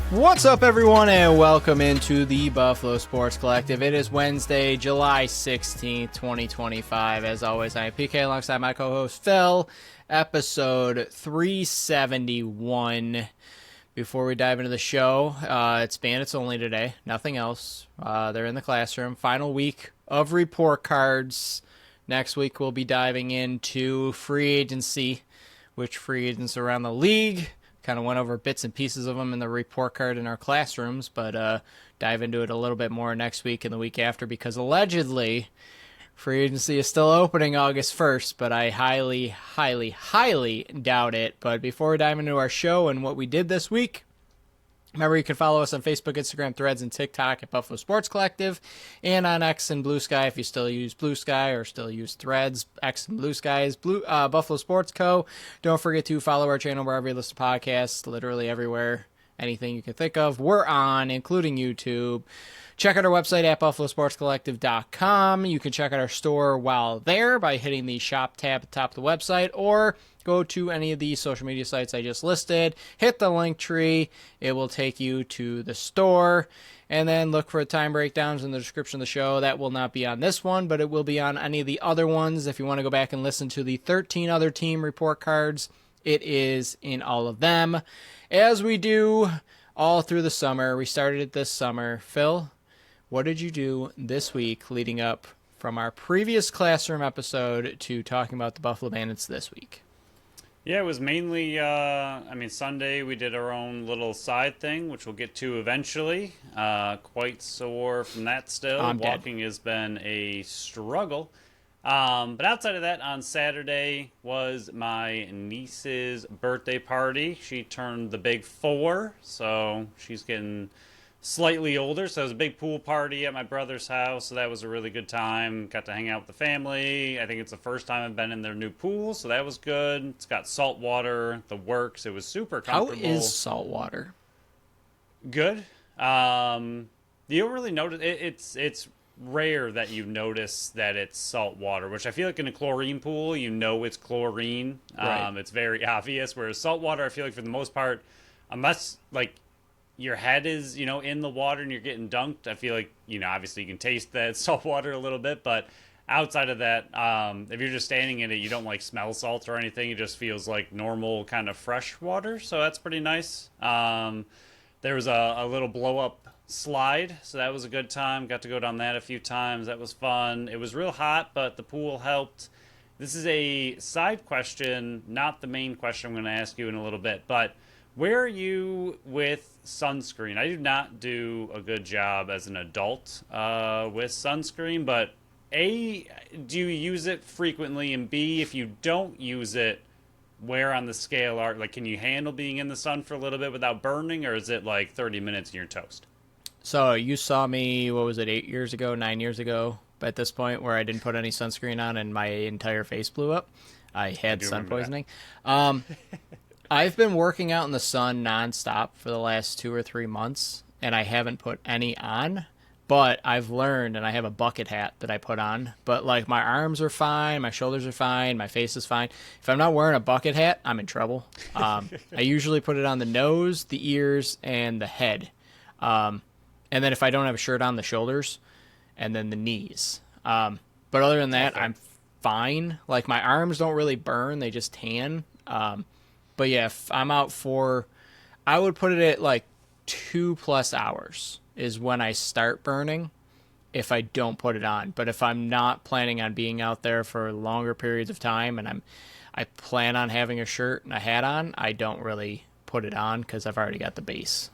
What's up, everyone, and welcome into the Buffalo Sports Collective. It is Wednesday, July 16th, 2025. As always, I am PK alongside my co-host Phil, episode 371. Before we dive into the show, it's Bandits only today, nothing else. They're in the classroom. Final week of report cards. Next week, we'll be diving into free agency, which free agents around the league. Kind of went over bits and pieces of them in the report card in our classrooms, but dive into it a little bit more next week and the week after, because allegedly free agency is still opening August 1st, but I highly, highly, highly doubt it. But before we dive into our show and what we did this week, remember, you can follow us on Facebook, Instagram, Threads, and TikTok at Buffalo Sports Collective, and on X and Blue Sky if you still use Blue Sky or still use Threads. X and Blue Sky is Buffalo Sports Co. Don't forget to follow our channel wherever you listen to podcasts, literally everywhere, anything you can think of. We're on, including YouTube. Check out our website at buffalosportscollective.com. You can check out our store while there by hitting the shop tab at the top of the website, or go to any of the social media sites I just listed, hit the link tree, it will take you to the store, and then look for time breakdowns in the description of the show. That will not be on this one, but it will be on any of the other ones. If you want to go back and listen to the 13 other team report cards, it is in all of them. As we do all through the summer, we started it this summer. Phil, what did you do this week leading up from our previous classroom episode to talking about the Buffalo Bandits this week? Yeah, it was mainly, Sunday we did our own little side thing, which we'll get to eventually. Quite sore from that still. Walking has been a struggle. But outside of that, on Saturday was my niece's birthday party. She turned the big 4, so she's getting slightly older, so it was a big pool party at my brother's house, so that was a really good time. Got to hang out with the family. I think it's the first time I've been in their new pool, so that was good. It's got salt water, the works. It was super comfortable. How is salt water? Good. You don't really notice it's rare that you notice that it's salt water, which I feel like in a chlorine pool, you know it's chlorine. Right. It's very obvious, whereas salt water, I feel like for the most part, unless like your head is, in the water and you're getting dunked, I feel like, obviously you can taste that salt water a little bit, but outside of that, if you're just standing in it, you don't like smell salt or anything. It just feels like normal kind of fresh water, so that's pretty nice. There was a little blow up slide, so that was a good time. Got to go down that a few times. That was fun. It was real hot, but the pool helped. This is a side question, not the main question I'm going to ask you in a little bit, but where are you with sunscreen? I do not do a good job as an adult with sunscreen, but A, do you use it frequently? And B, if you don't use it, where on the scale are, like, can you handle being in the sun for a little bit without burning, or is it like 30 minutes and you're toast? So you saw me, 8 years ago, 9 years ago, at this point, where I didn't put any sunscreen on and my entire face blew up. I had sun poisoning. I've been working out in the sun nonstop for the last 2 or 3 months, and I haven't put any on, but I've learned, and I have a bucket hat that I put on, but like my arms are fine, my shoulders are fine, my face is fine. If I'm not wearing a bucket hat, I'm in trouble. I usually put it on the nose, the ears, and the head. And then if I don't have a shirt on, the shoulders, and then the knees. But other than that, I'm fine. Like my arms don't really burn, they just tan. But yeah, if I'm out I would put it at like 2+ hours is when I start burning if I don't put it on. But if I'm not planning on being out there for longer periods of time and I plan on having a shirt and a hat on, I don't really put it on because I've already got the base.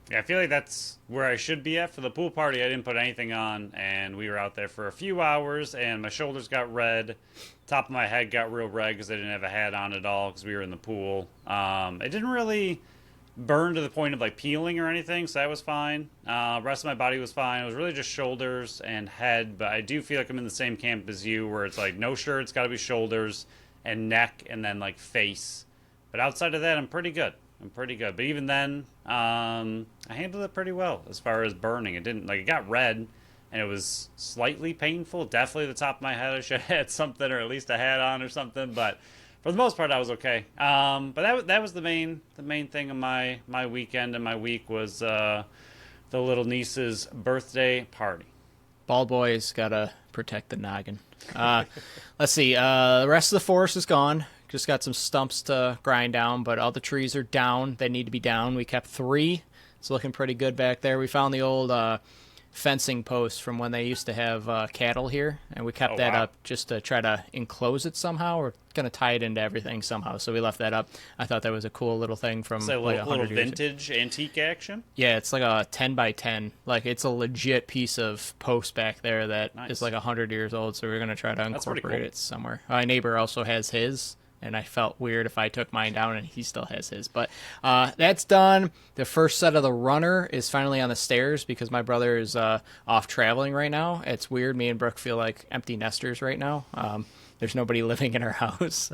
Yeah, I feel like that's where I should be at. For the pool party, I didn't put anything on, and we were out there for a few hours, and my shoulders got red. Top of my head got real red because I didn't have a hat on at all because we were in the pool. It didn't really burn to the point of like peeling or anything, so that was fine. Rest of my body was fine. It was really just shoulders and head, but I do feel like I'm in the same camp as you, where it's like no shirt, it's got to be shoulders and neck, and then like face. But outside of that, I'm pretty good. But even then, I handled it pretty well as far as burning. It didn't, like, it got red, and it was slightly painful. Definitely the top of my head, I should have had something, or at least a hat on or something. But for the most part, I was okay. But that was the main thing of my weekend and my week was the little niece's birthday party. Bald boy's gotta protect the noggin. Let's see. The rest of the forest is gone. Just got some stumps to grind down, but all the trees are down. They need to be down. We kept 3. It's looking pretty good back there. We found the old fencing post from when they used to have cattle here, and we kept that up just to try to enclose it somehow. We're going to tie it into everything somehow, so we left that up. I thought that was a cool little thing from It's like like a little vintage antique action. Yeah, it's like a 10 by 10. Like, it's a legit piece of post back there that is like 100 years old, so we're going to try to incorporate it somewhere. My neighbor also has his, and I felt weird if I took mine down, and he still has his. But that's done. The first set of the runner is finally on the stairs because my brother is off traveling right now. It's weird. Me and Brooke feel like empty nesters right now. There's nobody living in our house.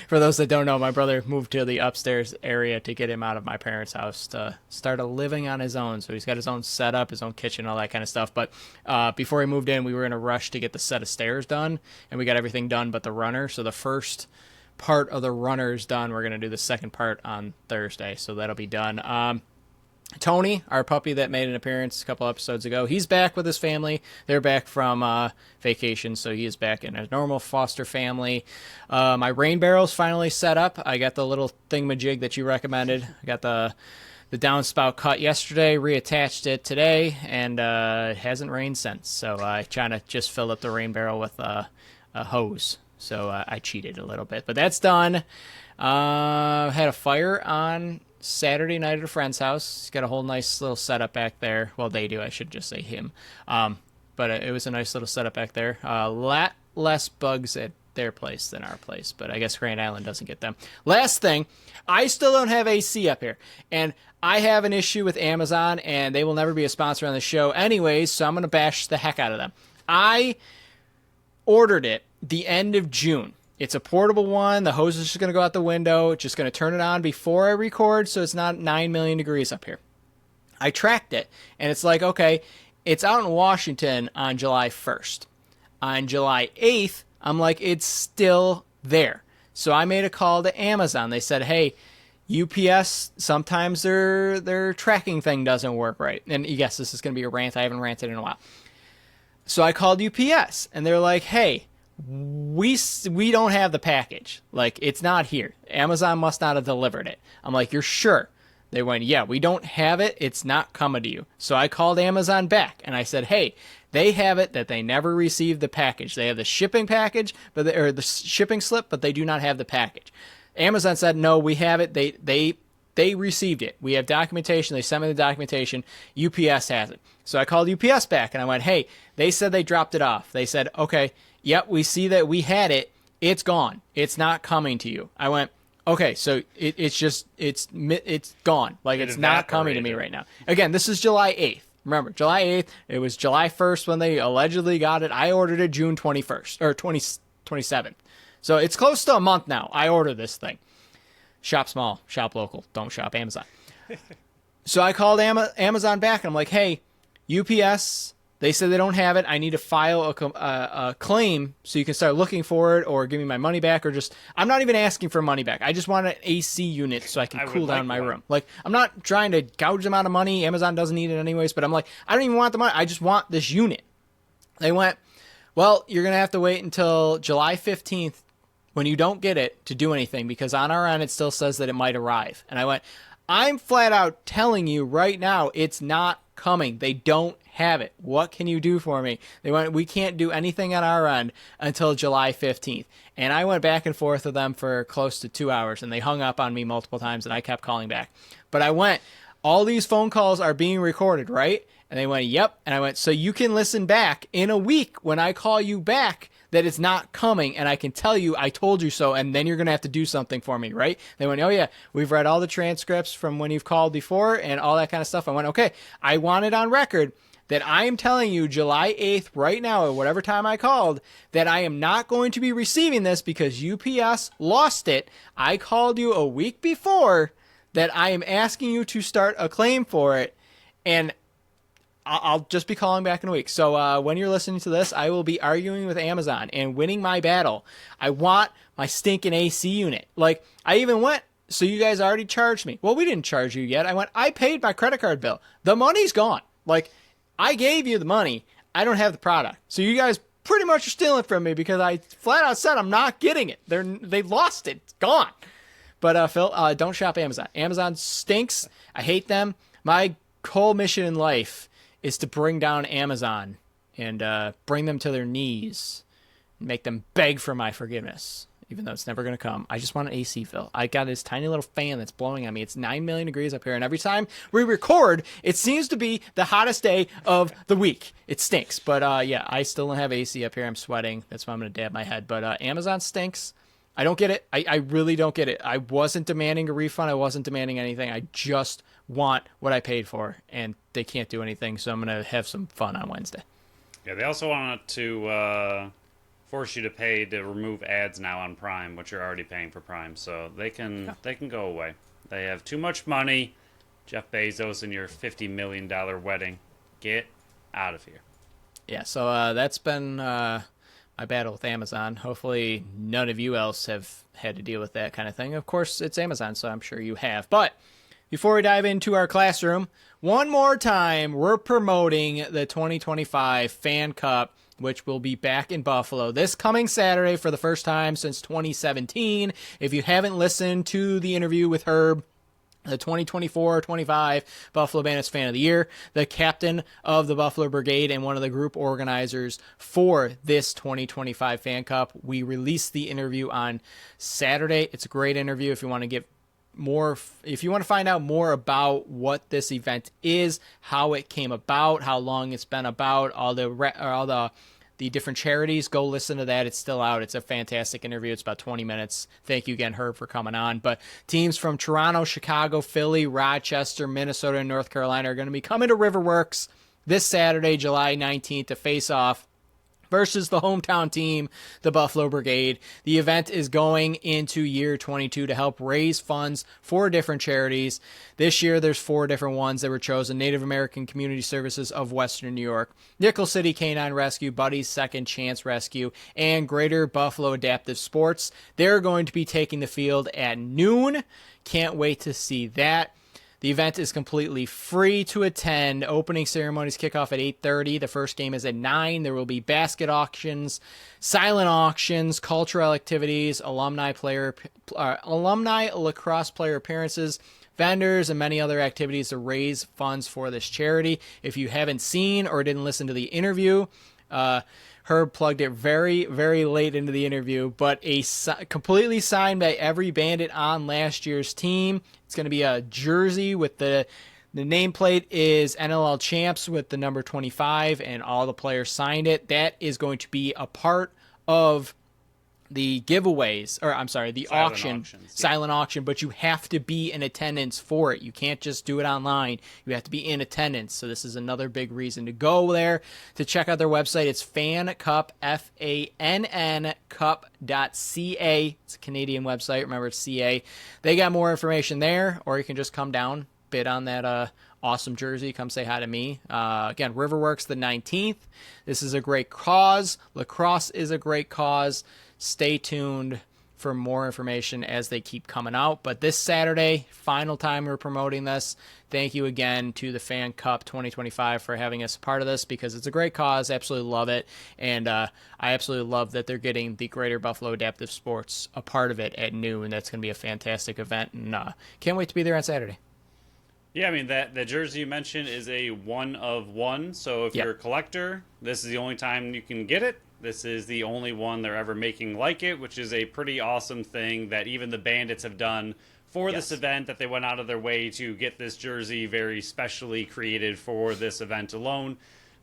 For those that don't know, my brother moved to the upstairs area to get him out of my parents' house to start living on his own. So he's got his own setup, his own kitchen, all that kind of stuff. But before he moved in, we were in a rush to get the set of stairs done, and we got everything done but the runner. So the first part of the runner's done. We're going to do the second part on Thursday, so that'll be done. Tony, our puppy that made an appearance a couple episodes ago, he's back with his family. They're back from vacation, so he is back in a normal foster family. My rain barrel's finally set up. I got the little thingamajig that you recommended. I got the downspout cut yesterday, reattached it today, and it hasn't rained since. So I trying to just fill up the rain barrel with a hose. So I cheated a little bit, but that's done. Had a fire on Saturday night at a friend's house. He's got a whole nice little setup back there. Well, they do. I should just say him. But it was a nice little setup back there. A lot less bugs at their place than our place, but I guess Grand Island doesn't get them. Last thing, I still don't have AC up here, and I have an issue with Amazon, and they will never be a sponsor on the show anyways, so I'm going to bash the heck out of them. I ordered it the end of June. It's a portable one. The hose is just going to go out the window. It's just going to turn it on before I record so it's not 9 million degrees up here. I tracked it, and it's like, okay, it's out in Washington on July 1st. On July 8th, I'm like, it's still there. So I made a call to Amazon. They said, hey, UPS, sometimes their tracking thing doesn't work right. And yes, this is going to be a rant. I haven't ranted in a while. So I called UPS, and they're like, hey, we don't have the package. Like, it's not here. Amazon must not have delivered it. I'm like, you're sure? They went, yeah, we don't have it. It's not coming to you. So I called Amazon back, and I said, hey, they have it that they never received the package. They have the shipping package, or the shipping slip, but they do not have the package. Amazon said, no, we have it. They received it. We have documentation. They sent me the documentation. UPS has it. So I called UPS back, and I went, hey, they said they dropped it off. They said, okay, yep, we see that we had it. It's gone. It's not coming to you. I went, okay, so it's gone. Like, it's not coming to me right now. Again, this is July 8th. Remember, July 8th, it was July 1st when they allegedly got it. I ordered it June 21st, or 27th. So it's close to a month now. I ordered this thing. Shop small, shop local, don't shop Amazon. So I called Amazon back, and I'm like, hey, UPS, they said they don't have it. I need to file a claim so you can start looking for it or give me my money back, or just, I'm not even asking for money back. I just want an AC unit so I can cool down my room. Like, I'm not trying to gouge them out of money. Amazon doesn't need it anyways, but I'm like, I don't even want the money. I just want this unit. They went, well, you're going to have to wait until July 15th when you don't get it to do anything, because on our end it still says that it might arrive. And I went, I'm flat out telling you right now it's not coming. They don't have it. What can you do for me? They went, we can't do anything on our end until July 15th. And I went back and forth with them for close to 2 hours, and they hung up on me multiple times, and I kept calling back. But I went, all these phone calls are being recorded, right? And they went, yep. And I went, so you can listen back in a week when I call you back that it's not coming, and I can tell you I told you so, and then you're going to have to do something for me, right? They went, oh yeah, we've read all the transcripts from when you've called before and all that kind of stuff. I went, okay, I want it on record that I am telling you July 8th right now, or whatever time I called, that I am not going to be receiving this because UPS lost it. I called you a week before that I am asking you to start a claim for it, and I'll just be calling back in a week. So when you're listening to this, I will be arguing with Amazon and winning my battle. I want my stinking AC unit. Like, I even went, so you guys already charged me. Well, we didn't charge you yet. I paid my credit card bill. The money's gone. Like, I gave you the money. I don't have the product. So you guys pretty much are stealing from me because I flat out said I'm not getting it. They lost it. It's gone. But Phil, don't shop Amazon. Amazon stinks. I hate them. My whole mission in life is to bring down Amazon and bring them to their knees and make them beg for my forgiveness, even though it's never going to come. I just want an AC, Phil. I got this tiny little fan that's blowing on me. It's 9 million degrees up here, and every time we record, it seems to be the hottest day of the week. It stinks. But yeah, I still don't have AC up here. I'm sweating. That's why I'm going to dab my head. But Amazon stinks. I don't get it. I really don't get it. I wasn't demanding a refund. I wasn't demanding anything. I just want what I paid for, and they can't do anything, so I'm going to have some fun on Wednesday. Yeah, they also wanted to force you to pay to remove ads now on Prime, which you're already paying for Prime, so they can go away. They have too much money. Jeff Bezos and your $50 million wedding. Get out of here. Yeah, so that's been my battle with Amazon. Hopefully none of you else have had to deal with that kind of thing. Of course, it's Amazon, so I'm sure you have. But before we dive into our classroom, one more time, we're promoting the 2025 Fan Cup, which will be back in Buffalo this coming Saturday for the first time since 2017. If you haven't listened to the interview with Herb, the 2024-25 Buffalo Bandits Fan of the Year, the captain of the Buffalo Brigade and one of the group organizers for this 2025 Fan Cup. We released the interview on Saturday. It's a great interview if you want to get more, if you want to find out more about what this event is, how it came about, how long it's been about, all the different charities. Go listen to that. It's still out. It's a fantastic interview. It's about 20 minutes. Thank you again, Herb, for coming on. But teams from Toronto, Chicago, Philly, Rochester, Minnesota, and North Carolina are going to be coming to Riverworks this Saturday, July 19th, to face off versus the hometown team, the Buffalo Brigade. The event is going into year 22 to help raise funds for different charities. This year, there's 4 different ones that were chosen: Native American Community Services of Western New York, Nickel City Canine Rescue, Buddy's Second Chance Rescue, and Greater Buffalo Adaptive Sports. They're going to be taking the field at noon. Can't wait to see that. The event is completely free to attend. Opening ceremonies kick off at 8:30. The first game is at 9. There will be basket auctions, silent auctions, cultural activities, alumni lacrosse player appearances, vendors, and many other activities to raise funds for this charity. If you haven't seen or didn't listen to the interview, Herb plugged it very, very late into the interview, but completely signed by every Bandit on last year's team. It's going to be a jersey with the nameplate is NLL Champs with the number 25, and all the players signed it. That is going to be a part of the giveaways, or I'm sorry, the silent auction, but you have to be in attendance for it. You can't just do it online. You have to be in attendance. So this is another big reason to go there, to check out their website. It's FanCup, FANN Cup.ca. It's a Canadian website. Remember, it's CA. They got more information there, or you can just come down, bid on that awesome jersey. Come say hi to me. Again, Riverworks the 19th. This is a great cause. Lacrosse is a great cause. Stay tuned for more information as they keep coming out. But this Saturday, final time we're promoting this. Thank you again to the Fan Cup 2025 for having us a part of this, because it's a great cause. Absolutely love it. And I absolutely love that they're getting the Greater Buffalo Adaptive Sports a part of it at noon. That's going to be a fantastic event, and can't wait to be there on Saturday. Yeah, I mean, that jersey you mentioned is a 1 of 1. So if you're a collector, this is the only time you can get it. This is the only one they're ever making like it, which is a pretty awesome thing that even the Bandits have done for this event, that they went out of their way to get this jersey very specially created for this event alone.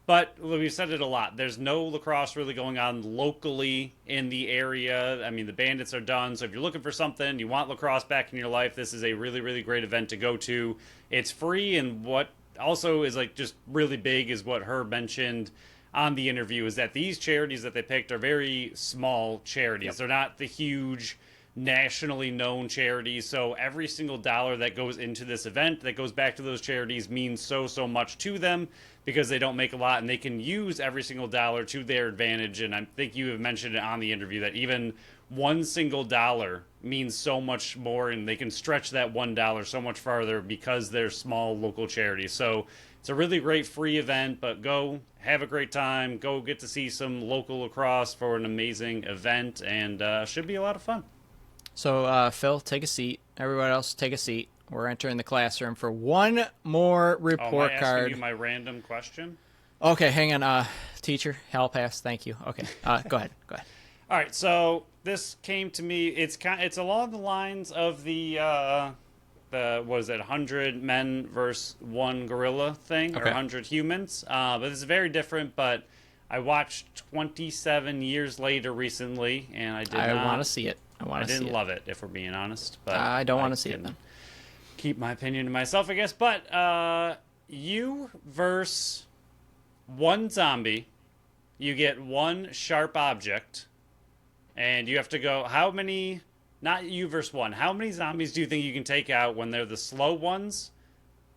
But we've said it a lot. There's no lacrosse really going on locally in the area. I mean, the Bandits are done. So if you're looking for something, you want lacrosse back in your life, this is a really, really great event to go to. It's free, and what also is like just really big is what Herb mentioned on the interview, is that these charities that they picked are very small charities. They're not the huge nationally known charities. So every single dollar that goes into this event that goes back to those charities means so much to them because they don't make a lot and they can use every single dollar to their advantage. And I think you have mentioned it on the interview that even one single dollar means so much more, and they can stretch that $1 so much farther because they're small local charities. So it's a really great free event, but go have a great time. Go get to see some local lacrosse for an amazing event, and should be a lot of fun. So, Phil, take a seat. Everyone else, take a seat. We're entering the classroom for one more report am I card. asking you my random question? Okay, hang on. Teacher, hall pass. Thank you. Okay, go ahead. Go ahead. All right, so this came to me. It's along the lines of the what is it, 100 men versus one gorilla thing, or Okay. 100 humans. But it's very different. But I watched 27 years later recently, and I want to see it. I didn't love it, if we're being honest. But I don't want to see it then. Keep my opinion to myself, I guess. But you versus one zombie, you get one sharp object, and you have to go. How many? Not you versus one. How many zombies do you think you can take out when they're the slow ones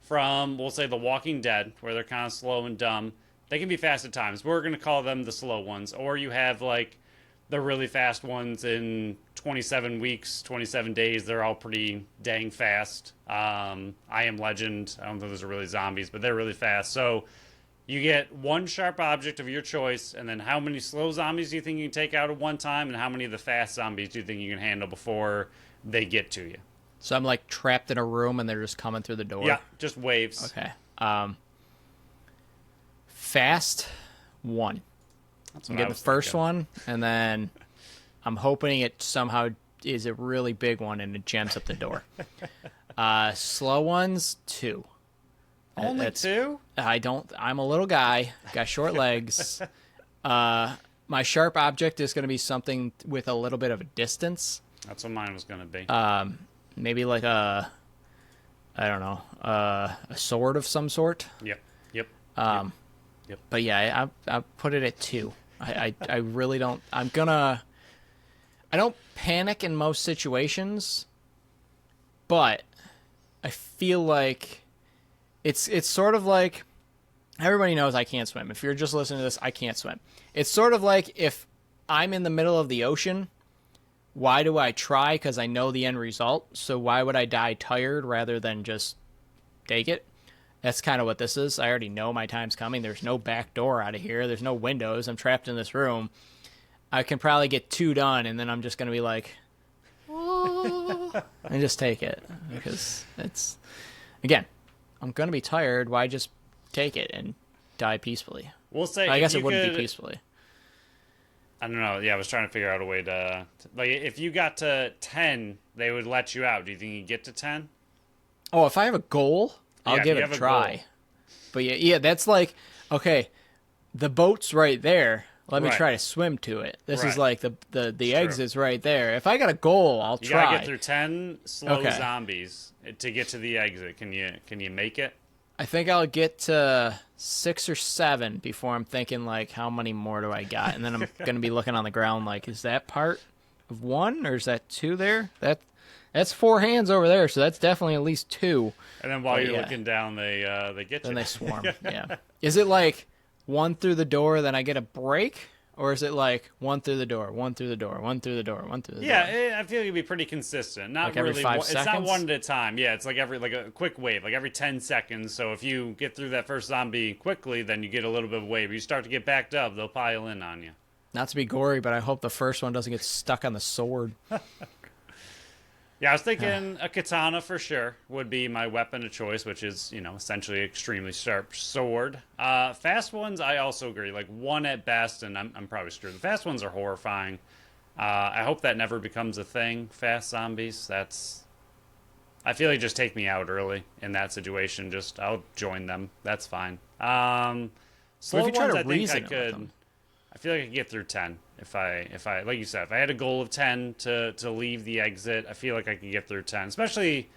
from, we'll say, The Walking Dead, where they're kind of slow and dumb? They can be fast at times. We're going to call them the slow ones. Or you have, like, the really fast ones in 27 weeks, 27 days. They're all pretty dang fast. I Am Legend. I don't think those are really zombies, but they're really fast. So you get one sharp object of your choice, and then how many slow zombies do you think you can take out at one time, and how many of the fast zombies do you think you can handle before they get to you? So I'm like trapped in a room and they're just coming through the door? Yeah, just waves. Okay. Fast, one. That's You what get I the was first thinking. one, and then I'm hoping it somehow is a really big one and it jams up the door. Slow ones, two. Only two? I'm a little guy, got short legs. My sharp object is going to be something with a little bit of a distance. That's what mine was going to be. Maybe like a sword of some sort. Yep. But yeah, I put it at two. I really don't. I don't panic in most situations, but I feel like it's sort of like, everybody knows I can't swim. If you're just listening to this, I can't swim. It's sort of like if I'm in the middle of the ocean, why do I try? Because I know the end result. So why would I die tired rather than just take it? That's kind of what this is. I already know my time's coming. There's no back door out of here. There's no windows. I'm trapped in this room. I can probably get two done, and then I'm just going to be like, oh, and just take it. Because it's, again, I'm going to be tired. Why just take it and die peacefully? We'll say, I if guess you it wouldn't could- be peacefully. I don't know. Yeah, I was trying to figure out a way to, like, if you got to 10, they would let you out. Do you think you get to 10? Oh, if I have a goal, I'll Yeah, if give you it a have a try. goal. But yeah, that's like, okay, the boat's right there. Let me Right. try to swim to it. This is Right. like the true. exit's right there. If I got a goal, I'll You try. gotta get through 10 slow Okay. zombies to get to the exit. Can you make it? I think I'll get to 6 or 7 before I'm thinking, like, how many more do I got? And then I'm going to be looking on the ground like, is that part of 1 or is that 2 there? That's 4 hands over there, so that's definitely at least 2. And then while Oh, you're yeah. looking down, they get you. Then they swarm. Yeah. Is it like 1 through the door, then I get a break? Or is it like 1 through the door, 1 through the door, 1 through the door, 1 through the door? Yeah, I feel like it'd be pretty consistent. Not Like every really. 5 It's not seconds? one at a time. Yeah, it's like a quick wave, like every 10 seconds. So if you get through that first zombie quickly, then you get a little bit of a wave. You start to get backed up, they'll pile in on you. Not to be gory, but I hope the first one doesn't get stuck on the sword. Yeah, I was thinking a katana for sure would be my weapon of choice, which is, essentially an extremely sharp sword. Fast ones, I also agree. Like 1 at best, and I'm probably screwed. The fast ones are horrifying. I hope that never becomes a thing. Fast zombies, I feel like just take me out early in that situation. I'll join them. That's fine. Slow if you try ones, to I think reason I it with could. them? I feel like I could get through 10 if I like you said, if I had a goal of 10 to leave the exit. I feel like I could get through 10. Especially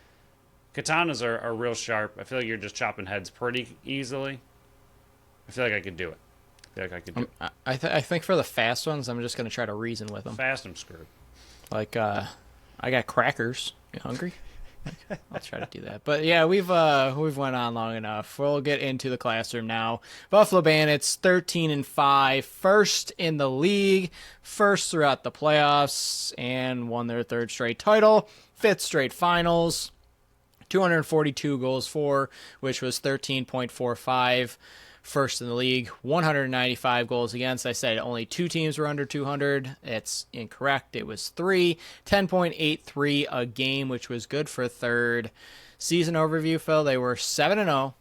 katanas are real sharp. I feel like you're just chopping heads pretty easily. I feel like I could do it. I think for the fast ones, I'm just going to try to reason with them. Fast, I'm screwed. Like, I got crackers. You hungry? I'll try to do that. But yeah, we've went on long enough. We'll get into the classroom now. Buffalo Bandits 13-5, first in the league, first throughout the playoffs, and won their third straight title, fifth straight finals. 242 goals for, which was 13.45. First in the league, 195 goals against. I said only 2 teams were under 200. It's incorrect. It was 3. 10.83 a game, which was good for third. Season overview, Phil, they were 7-0,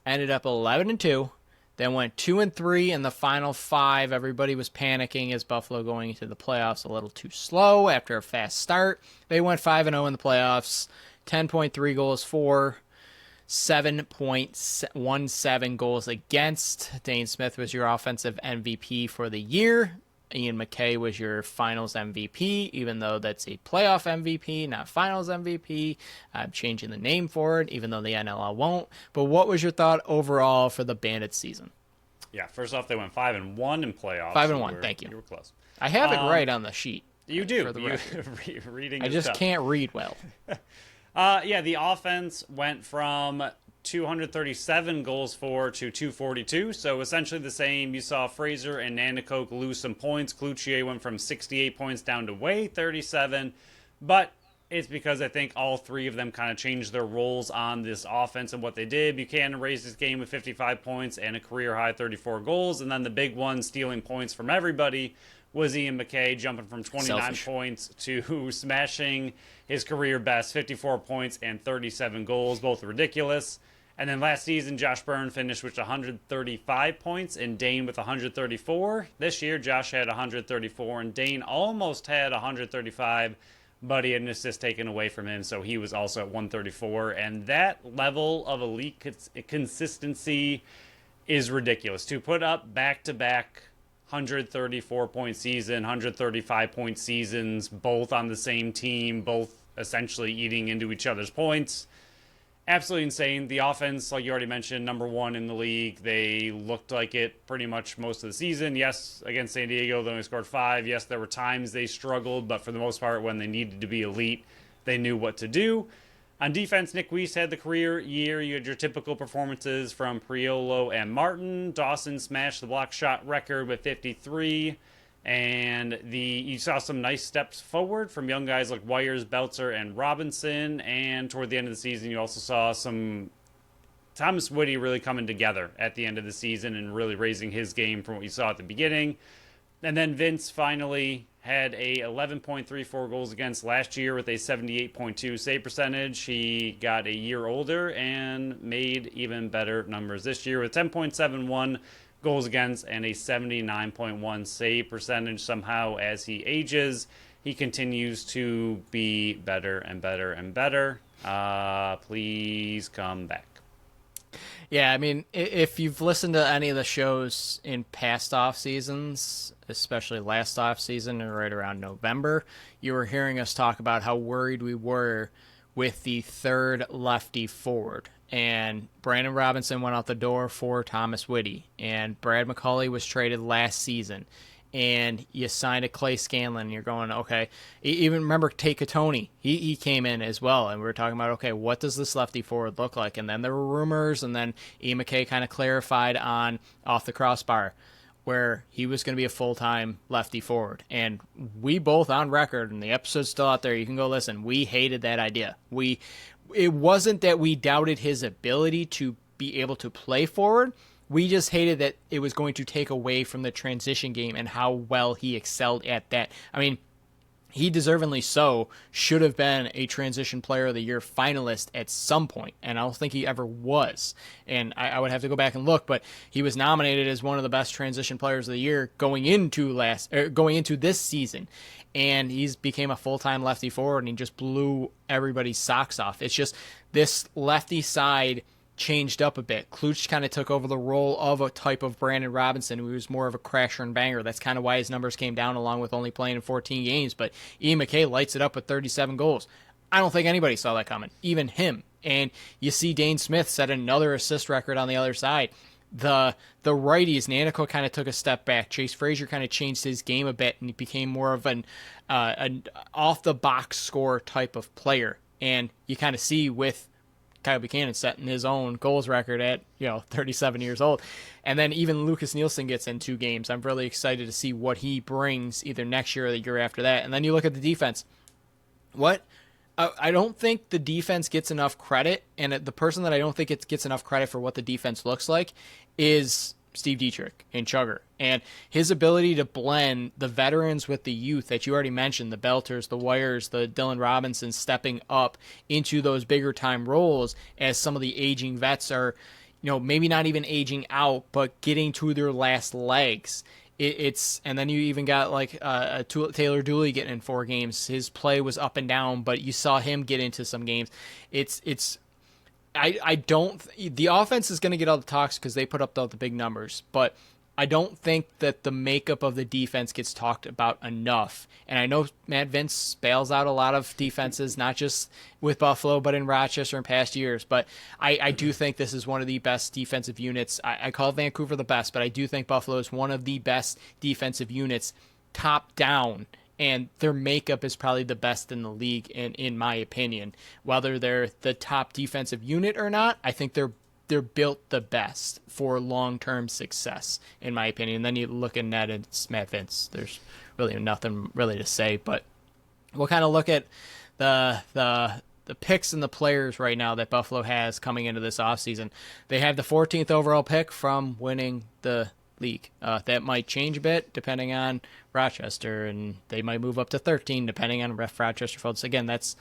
ended up 11-2, then went 2-3 in the final 5. Everybody was panicking as Buffalo going into the playoffs a little too slow after a fast start. They went 5-0 in the playoffs, 10.3 goals for, 7.17 goals against. Dane Smith was your offensive MVP for the year. Ian McKay was your finals MVP, even though that's a playoff MVP, not finals MVP. I'm changing the name for it, even though the NLL won't. But what was your thought overall for the Bandits season? Yeah, first off, they went 5-1 in playoffs. 5-1, thank you. You were close. I have it right on the sheet. You do. For the reading I just stuff. can't read well. Yeah, the offense went from 237 goals for to 242, so essentially the same. You saw Fraser and Nanticoke lose some points. Cloutier went from 68 points down to 37, but it's because I think all 3 of them kind of changed their roles on this offense and what they did. Buchanan raised his game with 55 points and a career-high 34 goals, and then the big one stealing points from everybody was Ian McKay, jumping from 29 points to smashing his career best 54 points and 37 goals, both ridiculous. And then last season, Josh Byrne finished with 135 points and Dane with 134. This year, Josh had 134 and Dane almost had 135, but he had an assist taken away from him, so he was also at 134. And that level of elite consistency is ridiculous. To put up back-to-back 134-point season, 135-point seasons, both on the same team, both essentially eating into each other's points. Absolutely insane. The offense, like you already mentioned, number 1 in the league. They looked like it pretty much most of the season. Yes, against San Diego, they only scored 5. Yes, there were times they struggled, but for the most part, when they needed to be elite, they knew what to do. On defense, Nick Weiss had the career year. You had your typical performances from Priolo and Martin. Dawson smashed the block shot record with 53. And you saw some nice steps forward from young guys like Wires, Belzer, and Robinson. And toward the end of the season, you also saw some Thomas Whitty really coming together at the end of the season and really raising his game from what you saw at the beginning. And then Vince finally had a 11.34 goals against last year with a 78.2 save percentage. He got a year older and made even better numbers this year with 10.71 goals against and a 79.1 save percentage. Somehow, as he ages, he continues to be better and better and better. Please come back. Yeah, I mean, if you've listened to any of the shows in past off seasons, especially last off season or right around November, you were hearing us talk about how worried we were with the third lefty forward. And Brandon Robinson went out the door for Thomas Whitty, and Brad McCauley was traded last season. And you signed a Clay Scanlon, and you're going, okay. Even remember Tate Katoni, he came in as well, and we were talking about, okay, what does this lefty forward look like? And then there were rumors, and then Ian McKay kind of clarified on Off the Crossbar where he was going to be a full-time lefty forward. And we both on record, and the episode's still out there, you can go listen, we hated that idea. It wasn't that we doubted his ability to be able to play forward. We just hated that it was going to take away from the transition game and how well he excelled at that. I mean, he deservingly so should have been a transition player of the year finalist at some point, and I don't think he ever was. And I would have to go back and look, but he was nominated as one of the best transition players of the year going into this season. And he's became a full-time lefty forward, and he just blew everybody's socks off. It's just this lefty side changed up a bit. Kluch kind of took over the role of a type of Brandon Robinson, who was more of a crasher and banger. That's kind of why his numbers came down, along with only playing in 14 games. But Ian McKay lights it up with 37 goals. I don't think anybody saw that coming, even him. And you see Dane Smith set another assist record on the other side. the righties, Nanico kind of took a step back. Chase Frazier kind of changed his game a bit, and he became more of an off the box score type of player. And you kind of see with Kyle Buchanan setting his own goals record at 37 years old, and then even Lucas Nielsen gets in 2 games. I'm really excited to see what he brings either next year or the year after that. And then you look at the defense. What I don't think the defense gets enough credit, and the person that I don't think it gets enough credit for what the defense looks like is Steve Dietrich in Chugger, and his ability to blend the veterans with the youth that you already mentioned, the Belters, the Wires, the Dylan Robinsons stepping up into those bigger time roles as some of the aging vets are, maybe not even aging out, but getting to their last legs. And then you even got like Taylor Dooley getting in 4 games. His play was up and down, but you saw him get into some games. I don't. The offense is going to get all the talks because they put up all the big numbers, but I don't think that the makeup of the defense gets talked about enough. And I know Matt Vince bails out a lot of defenses, not just with Buffalo, but in Rochester in past years. But I do think this is one of the best defensive units. I call Vancouver the best, but I do think Buffalo is one of the best defensive units top down. And their makeup is probably the best in the league, in my opinion. Whether they're the top defensive unit or not, I think they're built the best for long-term success, in my opinion. And then you look at Ned and it's Matt Vince. There's really nothing really to say, but we'll kind of look at the picks and the players right now that Buffalo has coming into this offseason. They have the 14th overall pick from winning the league. That might change a bit depending on Rochester, and they might move up to 13 depending on ref Rochester folks. Again, that's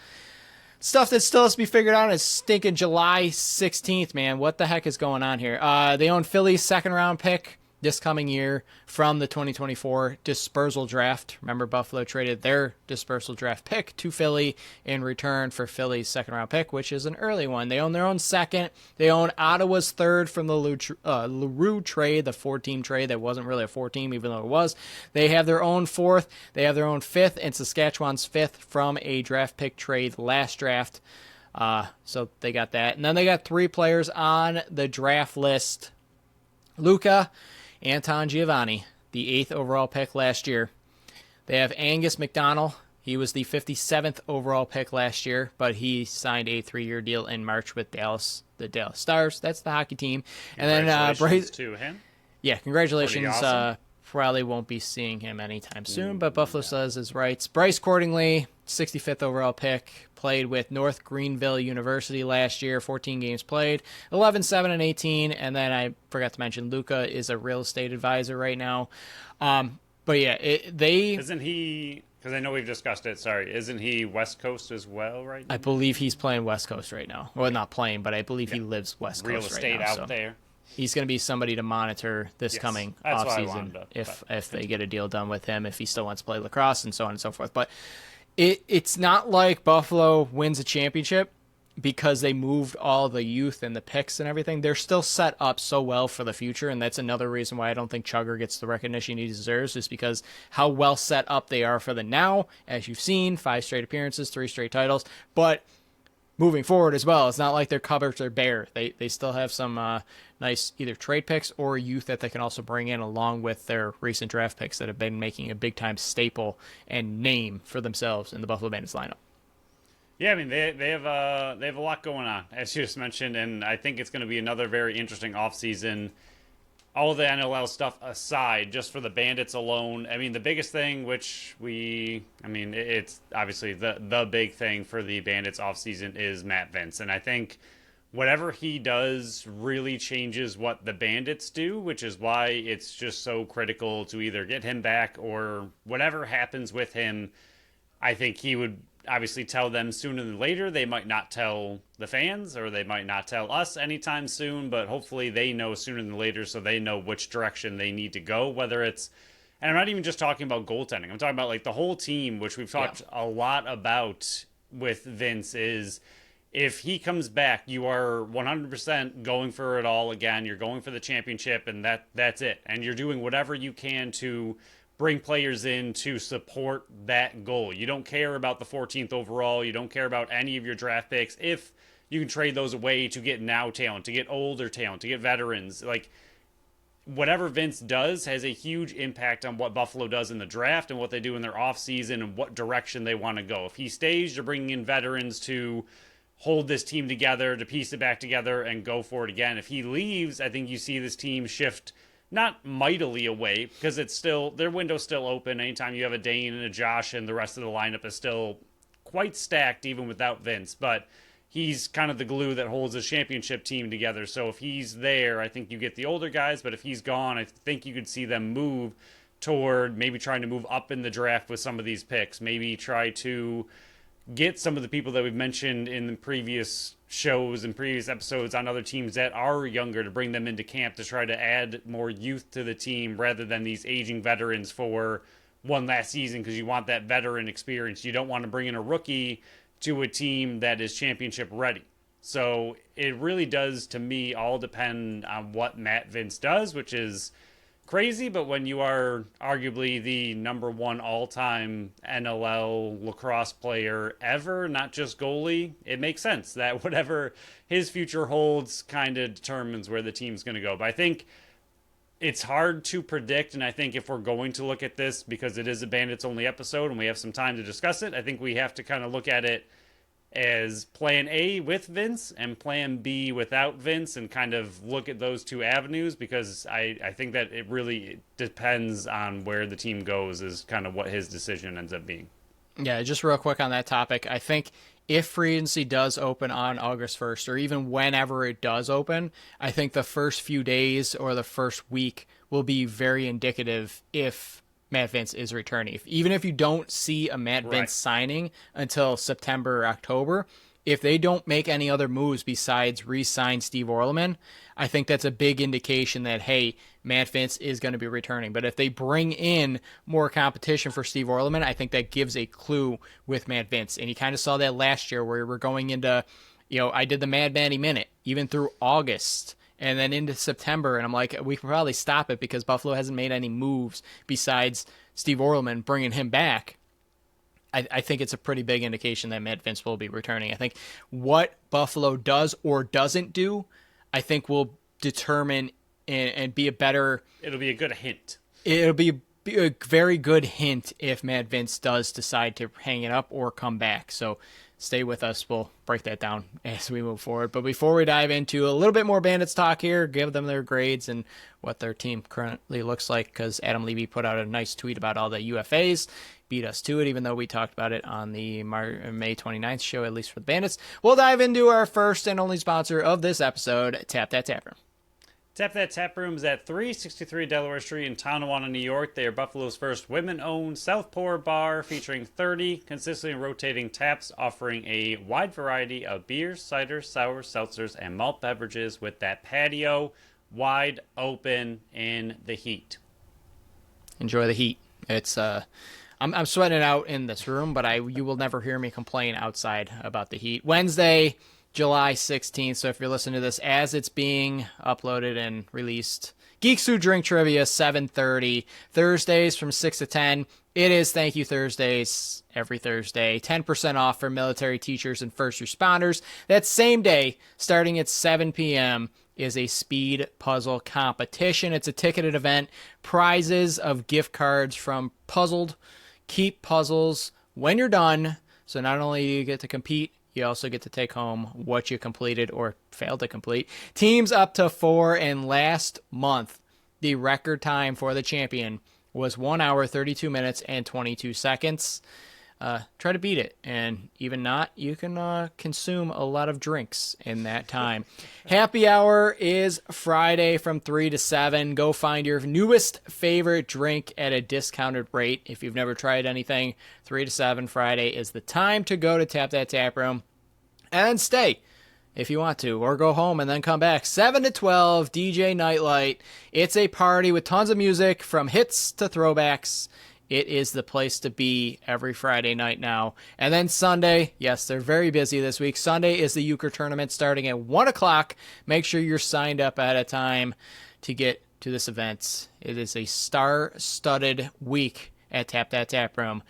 stuff that still has to be figured out. Is stinking July 16th, man. What the heck is going on here? They own Philly's second-round pick this coming year from the 2024 dispersal draft. Remember, Buffalo traded their dispersal draft pick to Philly in return for Philly's second-round pick, which is an early one. They own their own second. They own Ottawa's third from the LaRue trade, the 4-team trade that wasn't really a 4-team, even though it was. They have their own fourth. They have their own fifth, and Saskatchewan's fifth from a draft pick trade last draft. So they got that. And then they got 3 players on the draft list. Luca Anton Giovanni, the 8th overall pick last year. They have Angus McDonald. He was the 57th overall pick last year, but he signed a 3-year deal in March with the Dallas Stars. That's the hockey team. And then Bryce to him. Yeah, congratulations. Awesome. Probably won't be seeing him anytime soon, but Buffalo says his rights. Bryce Cordingley, 65th overall pick, played with North Greenville University last year, 14 games played, 11, 7, and 18. And then I forgot to mention Luca is a real estate advisor right now. But yeah, Isn't he, because I know we've discussed it, isn't he West Coast as well right now? I believe he's playing West Coast right now. Well, not playing, but I believe he lives West real Coast estate right now. out there. He's going to be somebody to monitor this coming offseason if they get a deal done with him, if he still wants to play lacrosse and so on and so forth. But it's not like Buffalo wins a championship because they moved all the youth and the picks and everything. They're still set up so well for the future, and that's another reason why I don't think Chugger gets the recognition he deserves, is because how well set up they are for the now. As you've seen, 5 straight appearances, 3 straight titles. But moving forward as well, it's not like their cupboards are bare. They still have some nice either trade picks or youth that they can also bring in along with their recent draft picks that have been making a big-time staple and name for themselves in the Buffalo Bandits lineup. Yeah, I mean, they have a lot going on, as you just mentioned, and I think it's going to be another very interesting offseason. All the NLL stuff aside, just for the Bandits alone, I mean, the biggest thing, it's obviously the big thing for the Bandits offseason is Matt Vince. And I think whatever he does really changes what the Bandits do, which is why it's just so critical to either get him back or whatever happens with him. I think he would obviously tell them sooner than later. They might not tell the fans, or they might not tell us anytime soon, but hopefully they know sooner than later, so they know which direction they need to go, whether it's, and I'm not even just talking about goaltending, I'm talking about like the whole team, which we've talked a lot about with Vince, is if he comes back, you are 100% going for it all again. You're going for the championship, and that's it. And you're doing whatever you can to bring players in to support that goal. You don't care about the 14th overall. You don't care about any of your draft picks. If you can trade those away to get now talent, to get older talent, to get veterans, like whatever Vince does has a huge impact on what Buffalo does in the draft and what they do in their offseason and what direction they want to go. If he stays, you're bringing in veterans to hold this team together, to piece it back together and go for it again. If he leaves, I think you see this team shift not mightily away, because it's still, their window's still open. Anytime you have a Dane and a Josh, and the rest of the lineup is still quite stacked even without Vince, but he's kind of the glue that holds the championship team together. So if he's there, I think you get the older guys, but if he's gone, I think you could see them move toward maybe trying to move up in the draft with some of these picks, maybe try to get some of the people that we've mentioned in the previous shows and previous episodes on other teams that are younger, to bring them into camp to try to add more youth to the team rather than these aging veterans for one last season, because you want that veteran experience. You don't want to bring in a rookie to a team that is championship ready. So it really does, to me, all depend on what Matt Vince does, which is crazy, but when you are arguably the number one all-time NLL lacrosse player ever, not just goalie, it makes sense that whatever his future holds kind of determines where the team's going to go. But I think it's hard to predict, and I think if we're going to look at this, because it is a Bandits only episode and we have some time to discuss it, I think we have to kind of look at it as plan A with Vince and plan B without Vince, and kind of look at those two avenues, because I think that it really depends on where the team goes is kind of what his decision ends up being. Yeah, just real quick on that topic. I think if free agency does open on August 1st, or even whenever it does open, I think the first few days or the first week will be very indicative if Matt Vince is returning. Even if you don't see a Matt Vince signing until September or October, if they don't make any other moves besides re-sign Steve Orleman, I think that's a big indication that, hey, Matt Vince is going to be returning. But if they bring in more competition for Steve Orleman, I think that gives a clue with Matt Vince. And you kind of saw that last year where we're going into, I did the Mad Manny Minute, even through August and then into September, and I'm like, we can probably stop it because Buffalo hasn't made any moves besides Steve Orleman bringing him back. I think it's a pretty big indication that Matt Vince will be returning. I think what Buffalo does or doesn't do, I think will determine and be a better... It'll be a good hint. It'll be a very good hint if Matt Vince does decide to hang it up or come back. So stay with us. We'll break that down as we move forward. But before we dive into a little bit more Bandits talk here, give them their grades and what their team currently looks like, because Adam Levy put out a nice tweet about all the UFAs, beat us to it, even though we talked about it on the May 29th show, at least for the Bandits. We'll dive into our first and only sponsor of this episode, Tap That Tap Room. Tap That Tap Room is at 363 Delaware Street in Tonawanda, New York. They are Buffalo's first women-owned Southpaw bar, featuring 30 consistently rotating taps, offering a wide variety of beers, ciders, sours, seltzers, and malt beverages, with that patio wide open in the heat. Enjoy the heat. It's I'm sweating it out in this room, but you will never hear me complain outside about the heat. Wednesday, July 16th, so if you're listening to this as it's being uploaded and released, Geeks Who Drink Trivia, 7:30. Thursdays from 6 to 10. It is Thank You Thursdays every Thursday. 10% off for military teachers and first responders. That same day, starting at 7 p.m., is a speed puzzle competition. It's a ticketed event. Prizes of gift cards from Puzzled. Keep puzzles when you're done. So not only do you get to compete, you also get to take home what you completed or failed to complete. Teams up to 4, and last month, the record time for the champion was 1 hour, 32 minutes, and 22 seconds. Try to beat it, and even not, you can consume a lot of drinks in that time. Happy hour is Friday from 3 to 7. Go find your newest favorite drink at a discounted rate. If you've never tried anything, 3 to 7 Friday is the time to go to Tap That Tap Room, and stay if you want to, or go home and then come back. 7 to 12, DJ Nightlight. It's a party with tons of music, from hits to throwbacks. It is the place to be every Friday night now. And then Sunday, yes, they're very busy this week. Sunday is the Euchre tournament starting at 1 o'clock. Make sure you're signed up ahead of time to get to this event. It is a star-studded week at Tap That Tap Room.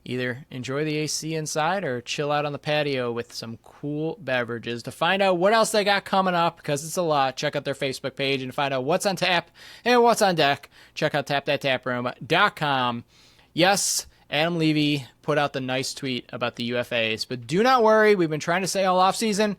either enjoy the AC inside or chill out on the patio with some cool beverages. To find out what else they got coming up, because it's a lot, check out their Facebook page and find out what's on tap and what's on deck. Check out tapthattaproom.com. Yes, Adam Levy put out the nice tweet about the UFAs, but do not worry. We've been trying to say all offseason,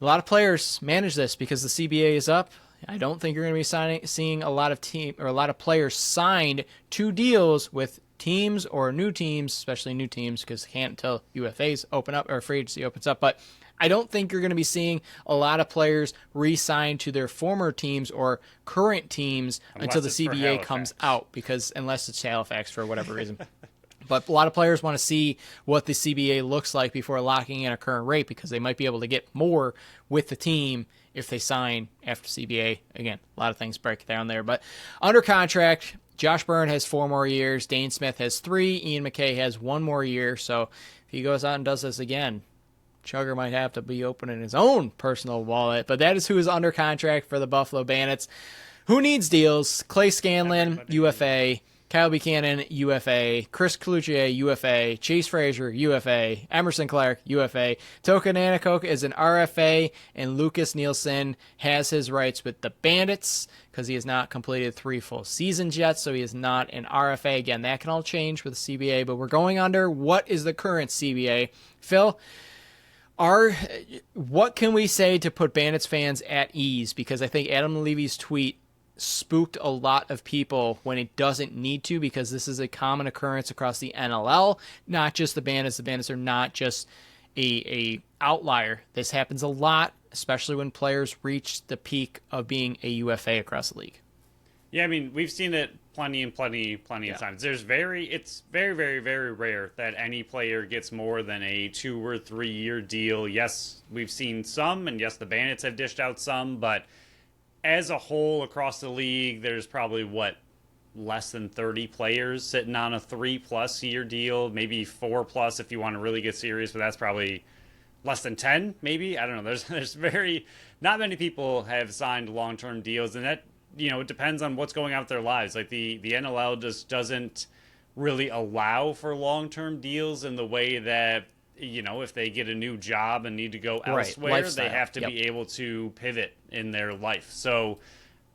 a lot of players manage this because the CBA is up. I don't think you're going to be seeing a lot of players signed to deals with teams or new teams, especially new teams, because can't until UFAs open up or free agency opens up. But I don't think you're going to be seeing a lot of players re-sign to their former teams or current teams until the CBA comes out, because unless it's Halifax for whatever reason. But a lot of players want to see what the CBA looks like before locking in a current rate, because they might be able to get more with the team if they sign after CBA. Again, a lot of things break down there. But under contract, Josh Byrne has 4 more years. Dane Smith has 3. Ian McKay has 1 more year. So if he goes out and does this again, Chugger might have to be opening his own personal wallet. But that is who is under contract for the Buffalo Bandits. Who needs deals? Clay Scanlon, UFA. Kyle Buchanan, UFA. Chris Cloutier, UFA. Chase Frazier, UFA. Emerson Clark, UFA. Toka Nanakok is an RFA, and Lucas Nielsen has his rights with the Bandits because he has not completed 3 full seasons yet, so he is not an RFA. Again, that can all change with the CBA, but we're going under what is the current CBA. Phil, what can we say to put Bandits fans at ease? Because I think Adam Levy's tweet spooked a lot of people when it doesn't need to, because this is a common occurrence across the NLL, not just the Bandits. The Bandits are not just a outlier. This happens a lot, especially when players reach the peak of being a UFA across the league. Yeah, I mean, we've seen it plenty of times. It's very, very, very rare that any player gets more than a 2 or 3 year deal. Yes, we've seen some, and yes, the Bandits have dished out some, but as a whole across the league, there's probably less than 30 players sitting on a 3+ year deal, maybe 4+ if you want to really get serious, but that's probably less than 10, maybe. I don't know. There's not many people have signed long-term deals, and that, it depends on what's going on with their lives. Like the NLL just doesn't really allow for long-term deals in the way that, if they get a new job and need to go elsewhere, they have to be able to pivot in their life. So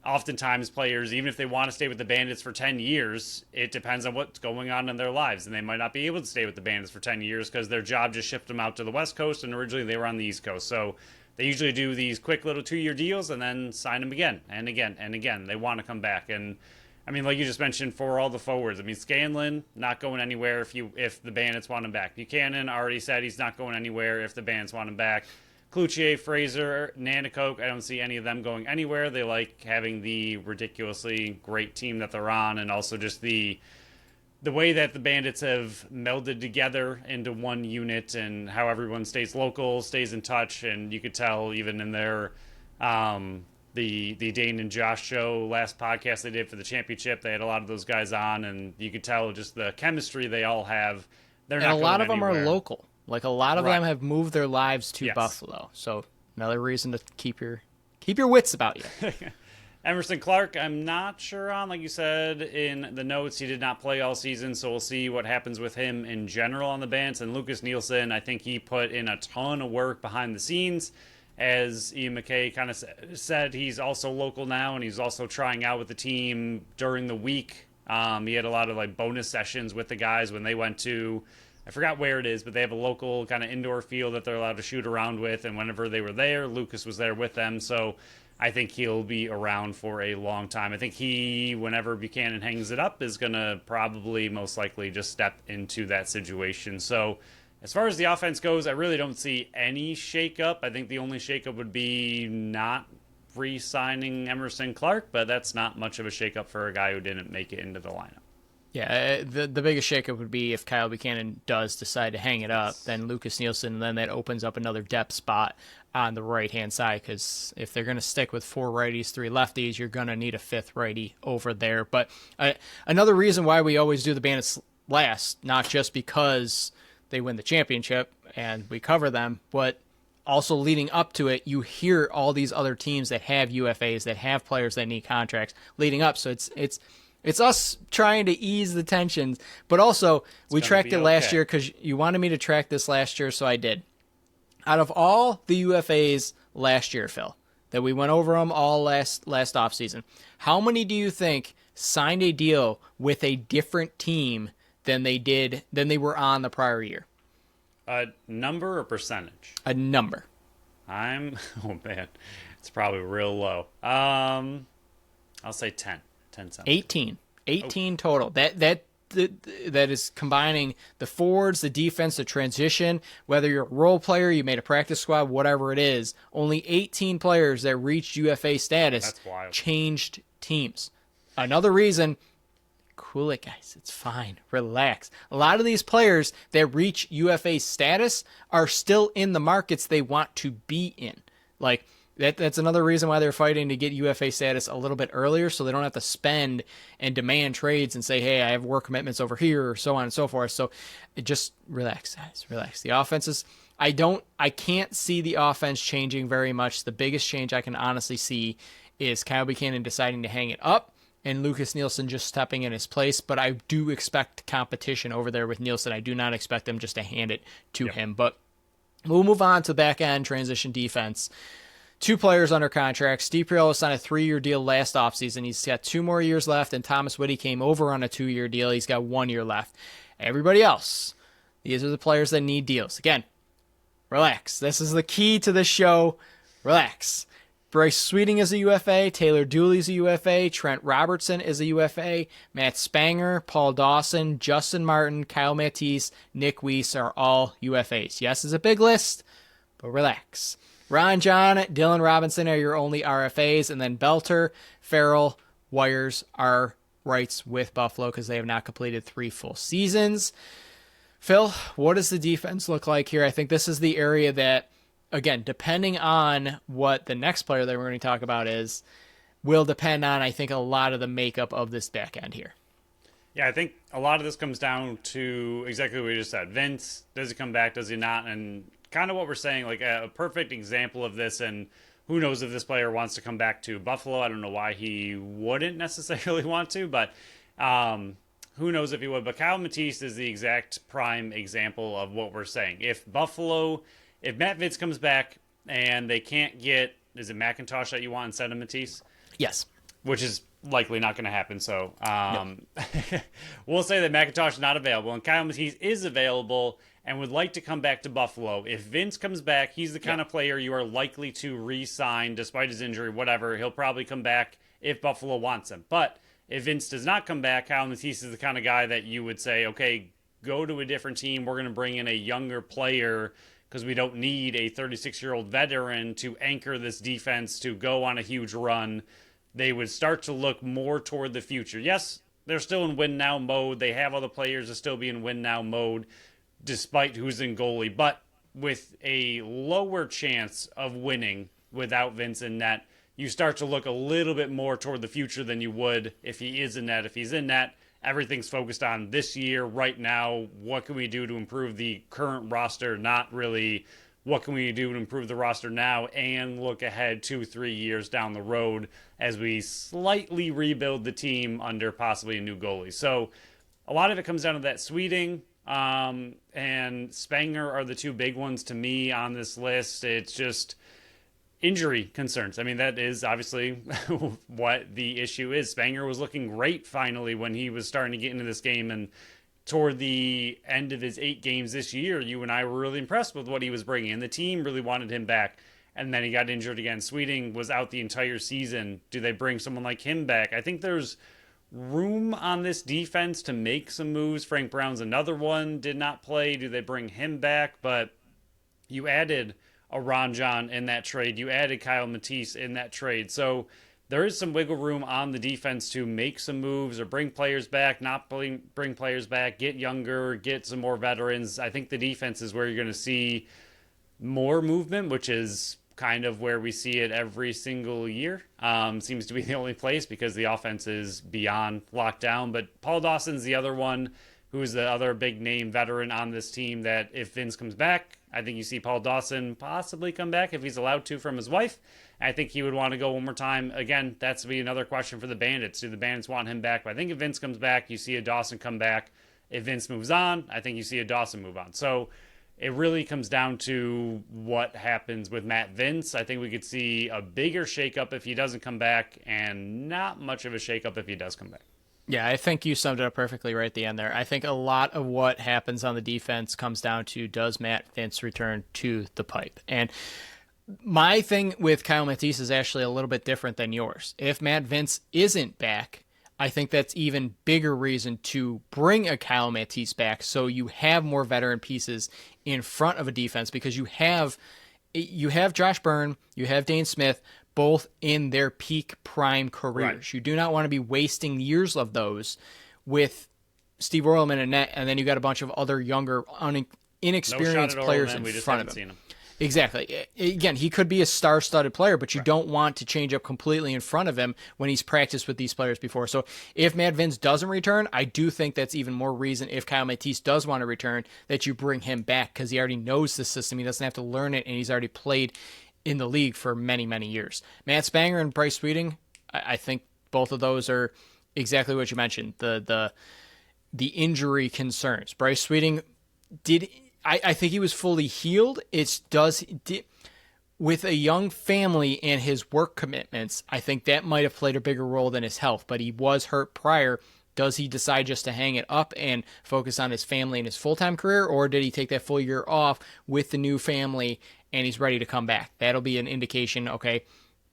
oftentimes players, even if they want to stay with the Bandits for 10 years, it depends on what's going on in their lives. And they might not be able to stay with the Bandits for 10 years because their job just shifted them out to the West Coast, and originally they were on the East Coast. So they usually do these quick little 2-year deals and then sign them again and again and again. They want to come back. And I mean, like you just mentioned, for all the forwards, I mean, Scanlon not going anywhere if the Bandits want him back. Buchanan already said he's not going anywhere if the Bandits want him back. Cloutier, Fraser, Nanakok, I don't see any of them going anywhere. They like having the ridiculously great team that they're on, and also just the way that the Bandits have melded together into one unit, and how everyone stays local, stays in touch, and you could tell even in their the Dane and Josh show last podcast they did for the championship, they had a lot of those guys on, and you could tell just the chemistry they all have. And a lot of them are local. Like, a lot of them have moved their lives to Buffalo. So another reason to keep your wits about you. Emerson Clark, I'm not sure on. Like you said in the notes, he did not play all season, so we'll see what happens with him in general on the Bandits. And Lucas Nielsen, I think he put in a ton of work behind the scenes. As Ian McKay kind of said, he's also local now, and he's also trying out with the team during the week. He had a lot of bonus sessions with the guys when they went to, I forgot where it is, but they have a local kind of indoor field that they're allowed to shoot around with. And whenever they were there, Lucas was there with them. So I think he'll be around for a long time. I think whenever Buchanan hangs it up, is going to probably most likely just step into that situation. So as far as the offense goes, I really don't see any shakeup. I think the only shakeup would be not re-signing Emerson Clark, but that's not much of a shakeup for a guy who didn't make it into the lineup. Yeah, the biggest shakeup would be if Kyle Buchanan does decide to hang it up, then Lucas Nielsen, and then that opens up another depth spot on the right-hand side, because if they're going to stick with 4 righties, 3 lefties, you're going to need a 5th righty over there. But another reason why we always do the Bandits last, not just because they win the championship and we cover them, but also leading up to it, you hear all these other teams that have UFAs, that have players that need contracts leading up. So it's It's us trying to ease the tensions, but also we gonna tracked be it last okay. year because you wanted me to track this last year, so I did. Out of all the UFAs last year, Phil, that we went over them all last offseason, how many do you think signed a deal with a different team than they were on the prior year? Number or percentage? A number. Oh man, it's probably real low. I'll say 10. 10 sounds 18. good. 18 total. That is combining the forwards, the defense, the transition, whether you're a role player, you made a practice squad, whatever it is. Only 18 players that reached UFA status That's wild. changed teams. Another reason, cool it, guys. It's fine. Relax. A lot of these players that reach UFA status are still in the markets they want to be in. Like, that's another reason why they're fighting to get UFA status a little bit earlier, so they don't have to spend and demand trades and say, hey, I have work commitments over here, or so on and so forth. So just relax, guys. Relax. The offenses, I can't see the offense changing very much. The biggest change I can honestly see is Kyle Buchanan deciding to hang it up and Lucas Nielsen just stepping in his place. But I do expect competition over there with Nielsen. I do not expect them just to hand it to him. But we'll move on to back end transition defense. 2 players under contract. Steve Priolo signed a 3-year deal last offseason. He's got 2 more years left, and Thomas Whitty came over on a 2-year deal. He's got 1 year left. Everybody else, these are the players that need deals. Again, relax. This is the key to this show. Relax. Bryce Sweeting is a UFA. Taylor Dooley is a UFA. Trent Robertson is a UFA. Matt Spanger, Paul Dawson, Justin Martin, Kyle Matisse, Nick Weiss are all UFAs. Yes, it's a big list, but relax. Ron John, Dylan Robinson are your only RFAs, and then Belter, Farrell, Wires are rights with Buffalo because they have not completed 3 full seasons. Phil, what does the defense look like here? I think this is the area that, again, depending on what the next player that we're going to talk about is, will depend on, I think, a lot of the makeup of this back end here. Yeah, I think a lot of this comes down to exactly what we just said. Vince, does he come back? Does he not? And kind of what we're saying, like a perfect example of this, and who knows if this player wants to come back to Buffalo. I don't know why he wouldn't necessarily want to, but who knows if he would. But Kyle Matisse is the exact prime example of what we're saying. If Matt Vince comes back and they can't get, is it McIntosh that you want instead of Matisse? Yes. Which is likely not going to happen. So No. we'll say that McIntosh is not available, and Kyle Matisse is available and would like to come back to Buffalo. If Vince comes back, he's the kind of player you are likely to re-sign despite his injury, whatever. He'll probably come back if Buffalo wants him. But if Vince does not come back, Kyle Matisse is the kind of guy that you would say, okay, go to a different team. We're going to bring in a younger player because we don't need a 36-year-old veteran to anchor this defense to go on a huge run. They would start to look more toward the future. Yes, they're still in win-now mode. They have other players to still be in win-now mode, despite who's in goalie, but with a lower chance of winning without Vince in net, you start to look a little bit more toward the future than you would if he is in net. If he's in net, everything's focused on this year, right now. What can we do to improve the current roster? Not really what can we do to improve the roster now and look ahead 2-3 years down the road as we slightly rebuild the team under possibly a new goalie. So a lot of it comes down to that Sweeting and Spanger are the 2 big ones to me on this list. It's just injury concerns. I mean, that is obviously what the issue is. Spanger was looking great finally when he was starting to get into this game, and toward the end of his 8 games this year, you and I were really impressed with what he was bringing, and the team really wanted him back. And then he got injured again. Sweeting was out the entire season. Do they bring someone like him back? I think there's room on this defense to make some moves. Frank Brown's another one, did not play. Do they bring him back? But you added a Ron John in that trade. You added Kyle Matisse in that trade. So there is some wiggle room on the defense to make some moves or bring players back, not bring players back, get younger, get some more veterans. I think the defense is where you're going to see more movement, which is kind of where we see it every single year. Seems to be the only place because the offense is beyond lockdown. But Paul Dawson's the other one who's the other big name veteran on this team that if Vince comes back, I think you see Paul Dawson possibly come back if he's allowed to from his wife. I think he would want to go one more time. Again, that's be another question for the Bandits. Do the Bandits want him back? But I think if Vince comes back, you see a Dawson come back. If Vince moves on, I think you see a Dawson move on. So it really comes down to what happens with Matt Vince. I think we could see a bigger shakeup if he doesn't come back, and not much of a shakeup if he does come back. Yeah, I think you summed it up perfectly right at the end there. I think a lot of what happens on the defense comes down to, does Matt Vince return to the pipe? And my thing with Kyle Matisse is actually a little bit different than yours. If Matt Vince isn't back, I think that's even bigger reason to bring a Kyle Matisse back, so you have more veteran pieces in front of a defense, because you have Josh Byrne, you have Dane Smith, both in their peak prime careers. Right. You do not want to be wasting years of those with Steve Orleman and net, and then you got a bunch of other younger, inexperienced players in front of him. Exactly. Again, he could be a star-studded player, but you don't want to change up completely in front of him when he's practiced with these players before. So if Matt Vince doesn't return, I do think that's even more reason, if Kyle Matisse does want to return, that you bring him back, because he already knows the system. He doesn't have to learn it, and he's already played in the league for many, many years. Matt Spanger and Bryce Sweeting, I think both of those are exactly what you mentioned, the injury concerns. Bryce Sweeting I think he was fully healed. With a young family and his work commitments, I think that might have played a bigger role than his health, but he was hurt prior. Does he decide just to hang it up and focus on his family and his full-time career, or did he take that full year off with the new family and he's ready to come back? That'll be an indication, okay,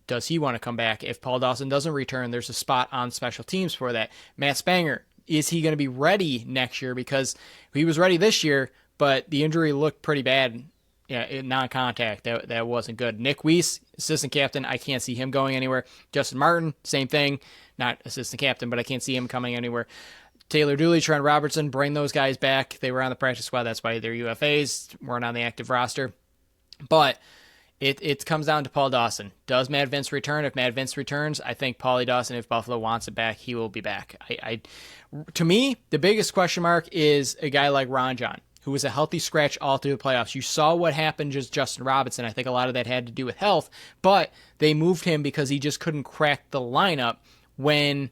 does he want to come back? If Paul Dawson doesn't return, there's a spot on special teams for that. Matt Spanger, is he going to be ready next year? Because he was ready this year, but the injury looked pretty bad. Yeah, non-contact. That wasn't good. Nick Weiss, assistant captain, I can't see him going anywhere. Justin Martin, same thing. Not assistant captain, but I can't see him coming anywhere. Taylor Dooley, Trent Robertson, bring those guys back. They were on the practice squad. That's why they're UFAs, weren't on the active roster. But it comes down to Paul Dawson. Does Matt Vince return? If Matt Vince returns, I think Paulie Dawson, if Buffalo wants it back, he will be back. To me, the biggest question mark is a guy like Ron John, who was a healthy scratch all through the playoffs. You saw what happened to Justin Robinson. I think a lot of that had to do with health, but they moved him because he just couldn't crack the lineup when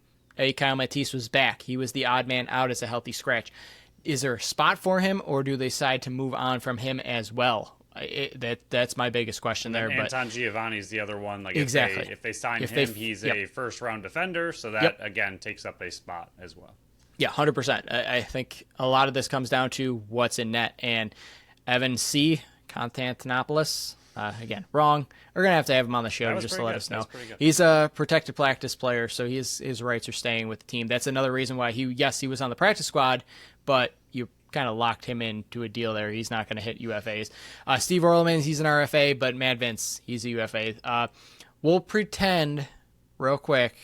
Kyle Matisse was back. He was the odd man out as a healthy scratch. Is there a spot for him, or do they decide to move on from him as well? That's my biggest question there. Anton Giovanni is the other one. Like exactly. If they sign him, he's a first-round defender, so that, again, takes up a spot as well. Yeah, 100%. I think a lot of this comes down to what's in net. And Evan C. Constantinopoulos, again, wrong. We're going to have him on the show just to let us know. He's a protected practice player, so his rights are staying with the team. That's another reason why he was on the practice squad, but you kind of locked him into a deal there. He's not going to hit UFAs. Steve Orleman, he's an RFA, but Matt Vince, he's a UFA. We'll pretend real quick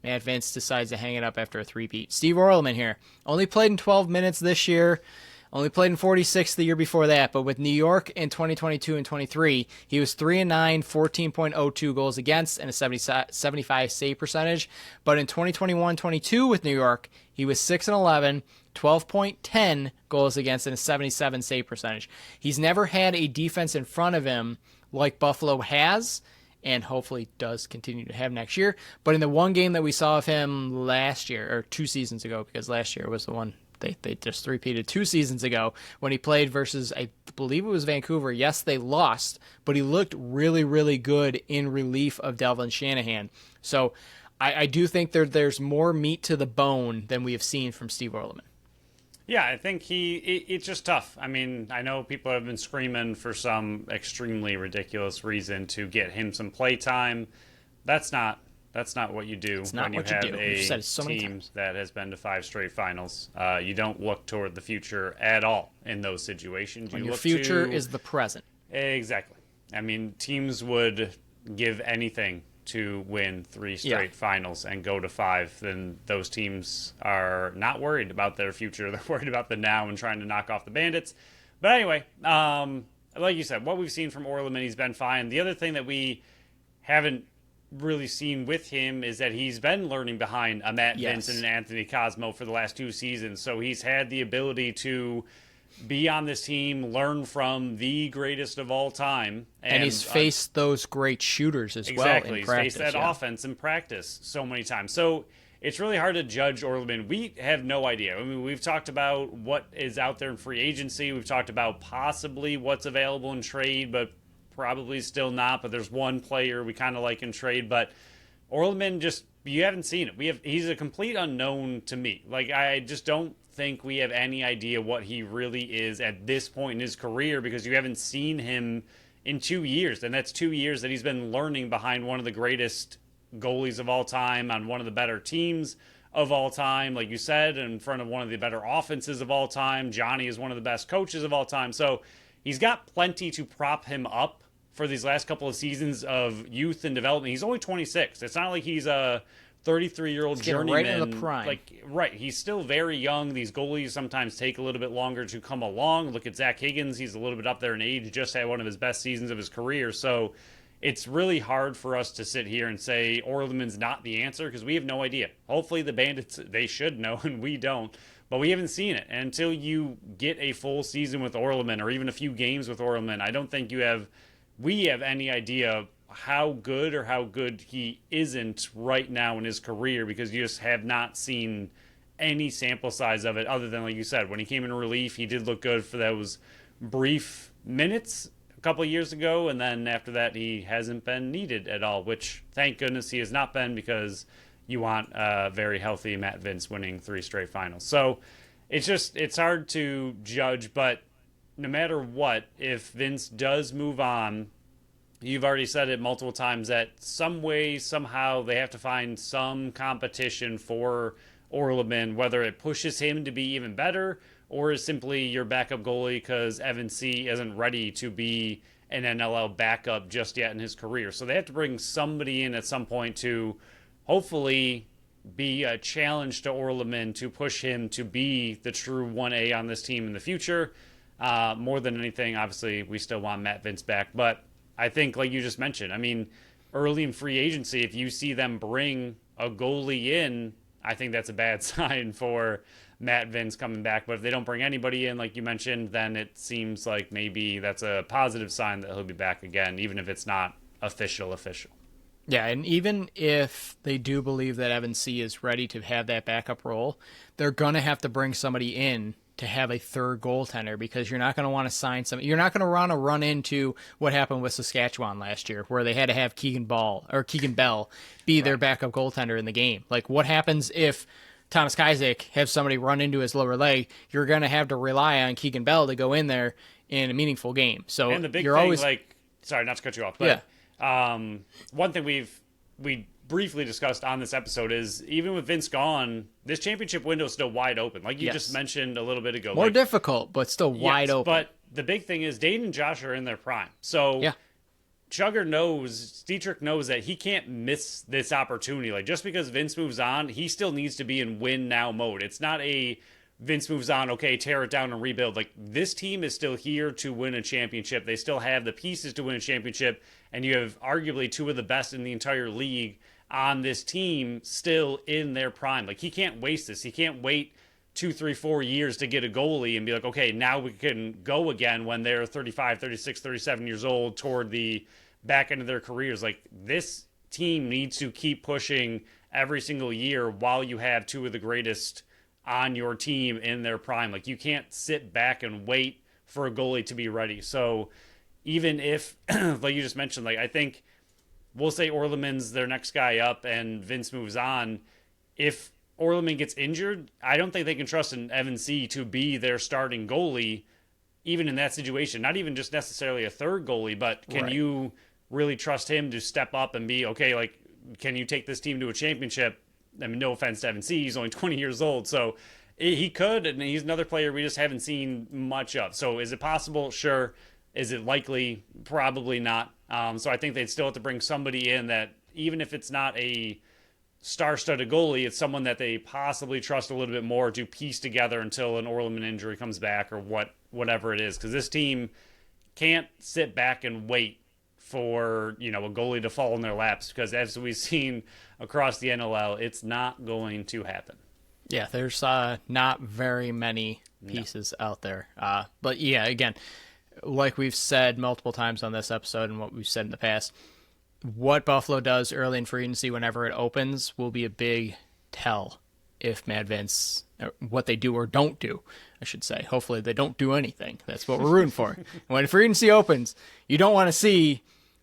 Matt Vince decides to hang it up after a three-peat. Steve Orleman here. Only played in 12 minutes this year. Only played in 46 the year before that. But with New York in 2022 and 23, he was 3-9, 14.02 goals against, and a 75 save percentage. But in 2021-22 with New York, he was 6-11, 12.10 goals against, and a 77 save percentage. He's never had a defense in front of him like Buffalo has, and hopefully does continue to have next year. But in the one game that we saw of him last year, or 2 seasons ago, because last year was the one they just repeated 2 seasons ago, when he played versus, I believe it was Vancouver. Yes, they lost, but he looked really, really good in relief of Delvin Shanahan. So I do think there's more meat to the bone than we have seen from Steve Orleman. Yeah, I think it's just tough. I mean, I know people have been screaming for some extremely ridiculous reason to get him some play time. That's not what you do when you have a team that has been to 5 straight finals. You don't look toward the future at all in those situations. When your future is the present. Exactly. I mean, teams would give anything to win 3 straight finals and go to 5, then those teams are not worried about their future. They're worried about the now and trying to knock off the Bandits. But anyway, like you said, what we've seen from Orleman, he's been fine. The other thing that we haven't really seen with him is that he's been learning behind a Matt Vince and an Anthony Cosmo for the last 2 seasons. So he's had the ability to be on this team, learn from the greatest of all time. And he's faced those great shooters as well in He's practice. faced that offense in practice so many times. So it's really hard to judge Orleman. We have no idea. I mean, we've talked about what is out there in free agency. We've talked about possibly what's available in trade, but probably still not. But there's one player we kind of like in trade. But Orleman, just, you haven't seen it. He's a complete unknown to me. Like, I just don't think we have any idea what he really is at this point in his career, because you haven't seen him in 2 years, and that's 2 years that he's been learning behind one of the greatest goalies of all time on one of the better teams of all time, like you said, in front of one of the better offenses of all time. Johnny is one of the best coaches of all time, so he's got plenty to prop him up for these last couple of seasons of youth and development. He's only 26. It's not like he's a 33-year-old journeyman. Right in the prime. Right. He's still very young. These goalies sometimes take a little bit longer to come along. Look at Zach Higgins. He's a little bit up there in age. Just had one of his best seasons of his career. So it's really hard for us to sit here and say Orleman's not the answer, because we have no idea. Hopefully the Bandits, they should know, and we don't. But we haven't seen it. And until you get a full season with Orleman, or even a few games with Orleman, I don't think we have any idea how good or how good he isn't right now in his career, because you just have not seen any sample size of it, other than, like you said, when he came in relief, he did look good for those brief minutes a couple of years ago, and then after that he hasn't been needed at all, which thank goodness he has not been, because you want a very healthy Matt Vince winning 3 straight finals. So it's hard to judge, but no matter what, if Vince does move on, you've already said it multiple times that some way, somehow, they have to find some competition for Orleman, whether it pushes him to be even better or is simply your backup goalie because Evan C. isn't ready to be an NLL backup just yet in his career. So they have to bring somebody in at some point to hopefully be a challenge to Orleman, to push him to be the true 1A on this team in the future. More than anything, obviously, we still want Matt Vince back, but I think, like you just mentioned, I mean, early in free agency, if you see them bring a goalie in, I think that's a bad sign for Matt Vince coming back. But if they don't bring anybody in, like you mentioned, then it seems like maybe that's a positive sign that he'll be back again, even if it's not official. Yeah, and even if they do believe that Evan C. is ready to have that backup role, they're going to have to bring somebody in to have a third goaltender, because you're not going to want to sign some. You're not going to want to run into what happened with Saskatchewan last year, where they had to have Keegan Bell be their backup goaltender in the game. Like, what happens if Thomas Kazak has somebody run into his lower leg? You're going to have to rely on Keegan Bell to go in there in a meaningful game. So and the big you're thing, always sorry, not to cut you off, but one thing we briefly discussed on this episode is, even with Vince gone, this championship window is still wide open. Like you just mentioned a little bit ago. More difficult, but still wide open. But the big thing is Dayton and Josh are in their prime. So Dietrich knows that he can't miss this opportunity. Like, just because Vince moves on, he still needs to be in win now mode. It's not a Vince moves on, okay, tear it down and rebuild. Like, this team is still here to win a championship. They still have the pieces to win a championship, and you have arguably 2 of the best in the entire league on this team still in their prime. Like, he can't waste this. He can't wait 2, 3, 4 years to get a goalie and be like, okay, now we can go again when they're 35, 36, 37 years old toward the back end of their careers. Like, this team needs to keep pushing every single year while you have 2 of the greatest on your team in their prime. Like, you can't sit back and wait for a goalie to be ready. So even if, like you just mentioned, like, I think we'll say Orleman's their next guy up and Vince moves on. If Orleman gets injured, I don't think they can trust an Evan C. to be their starting goalie, even in that situation. Not even just necessarily a third goalie, but can you really trust him to step up and be, okay, like, can you take this team to a championship? I mean, no offense to Evan C., he's only 20 years old, so he could, and he's another player we just haven't seen much of. So is it possible? Sure. Is it likely? Probably not. So I think they'd still have to bring somebody in that, even if it's not a star-studded goalie, it's someone that they possibly trust a little bit more to piece together until an Orleman injury comes back, or whatever it is. Because this team can't sit back and wait for, a goalie to fall in their laps, because as we've seen across the NLL, it's not going to happen. Yeah, there's not very many No. pieces out there. But yeah, again, like we've said multiple times on this episode and what we've said in the past, what Buffalo does early in free agency whenever it opens will be a big tell if Mad Vince, what they do or don't do, I should say. Hopefully they don't do anything. That's what we're rooting for. When free agency opens, you don't want to see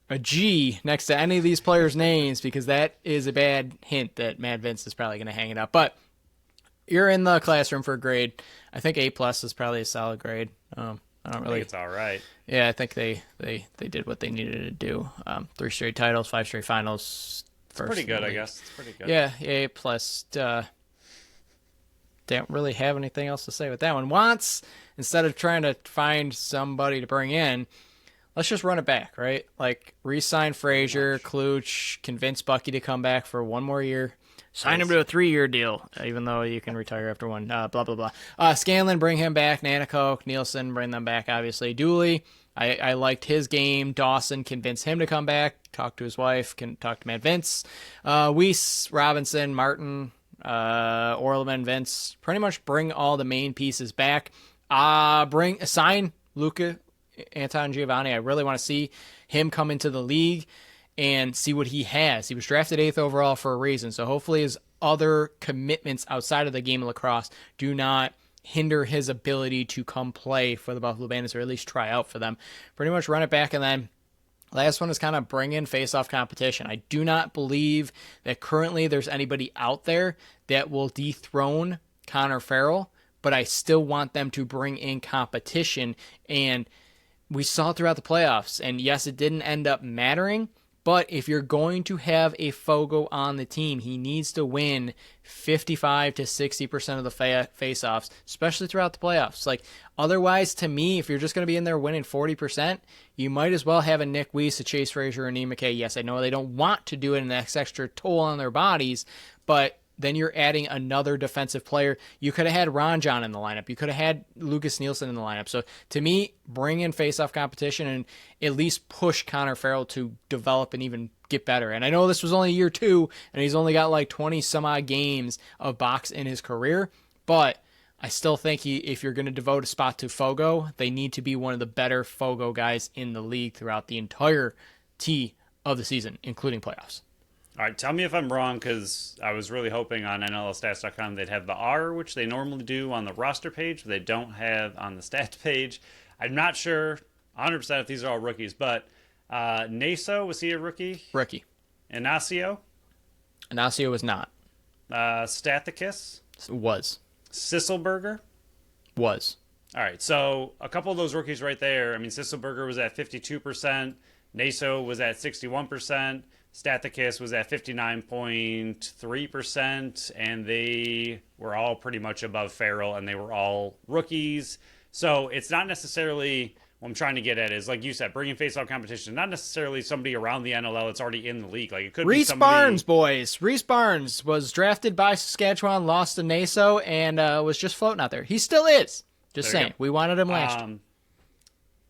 a G next to any of these players' names because that is a bad hint that Mad Vince is probably going to hang it up. But you're in the classroom for a grade. I think A plus is probably a solid grade. I don't I really. think it's all right. Yeah, I think they did what they needed to do. 3 straight titles, 5 straight finals. It's pretty good, I guess. It's pretty good. Yeah, A plus. Don't really have anything else to say with that one. Wants, instead of trying to find somebody to bring in, let's just run it back, right? Like re-sign Frazier, Klutch, convince Bucky to come back for one more year. Sign him to a 3-year deal, even though you can retire after one. Blah, blah, blah. Scanlon, bring him back. Nanakoke, Nielsen, bring them back, obviously. Dooley, I liked his game. Dawson, convince him to come back. Talk to his wife. Can talk to Matt Vince. Weiss, Robinson, Martin, Orleman, Vince. Pretty much bring all the main pieces back. Sign Luca, Anton Giovanni. I really want to see him come into the league and see what he has. He was drafted 8th overall for a reason, so hopefully his other commitments outside of the game of lacrosse do not hinder his ability to come play for the Buffalo Bandits or at least try out for them. Pretty much run it back, and then last one is kind of bring in face-off competition. I do not believe that currently there's anybody out there that will dethrone Connor Farrell, but I still want them to bring in competition, and we saw throughout the playoffs, and yes, it didn't end up mattering, but if you're going to have a Fogo on the team, he needs to win 55 to 60% of the face-offs, especially throughout the playoffs. Like, otherwise, to me, if you're just going to be in there winning 40%, you might as well have a Nick Weiss, a Chase Frazier, and Ian McKay. Yes, I know they don't want to do it, and that's extra toll on their bodies, but then you're adding another defensive player. You could have had Ron John in the lineup. You could have had Lucas Nielsen in the lineup. So to me, bring in face-off competition and at least push Connor Farrell to develop and even get better. And I know this was only year 2, and he's only got like 20 some odd games of box in his career, but I still think if you're going to devote a spot to Fogo, they need to be one of the better Fogo guys in the league throughout the entire of the season, including playoffs. All right, tell me if I'm wrong, because I was really hoping on NLStats.com they'd have the R, which they normally do on the roster page, but they don't have on the stats page. I'm not sure 100% if these are all rookies, but Naso, was he a rookie? Rookie. Inacio? Inacio was not. Stathakis? Was. Sisselberger? Was. All right, so a couple of those rookies right there. I mean, Sisselberger was at 52%. Naso was at 61%. Stathakis was at 59.3%, and they were all pretty much above Farrell, and they were all rookies. So it's not necessarily what I'm trying to get at is, like you said, bringing face-off competition. Not necessarily somebody around the NLL that's already in the league. Like it could be somebody. Barnes, boys. Reese Barnes was drafted by Saskatchewan, lost to Naso, and was just floating out there. He still is. Just saying. We wanted him last year.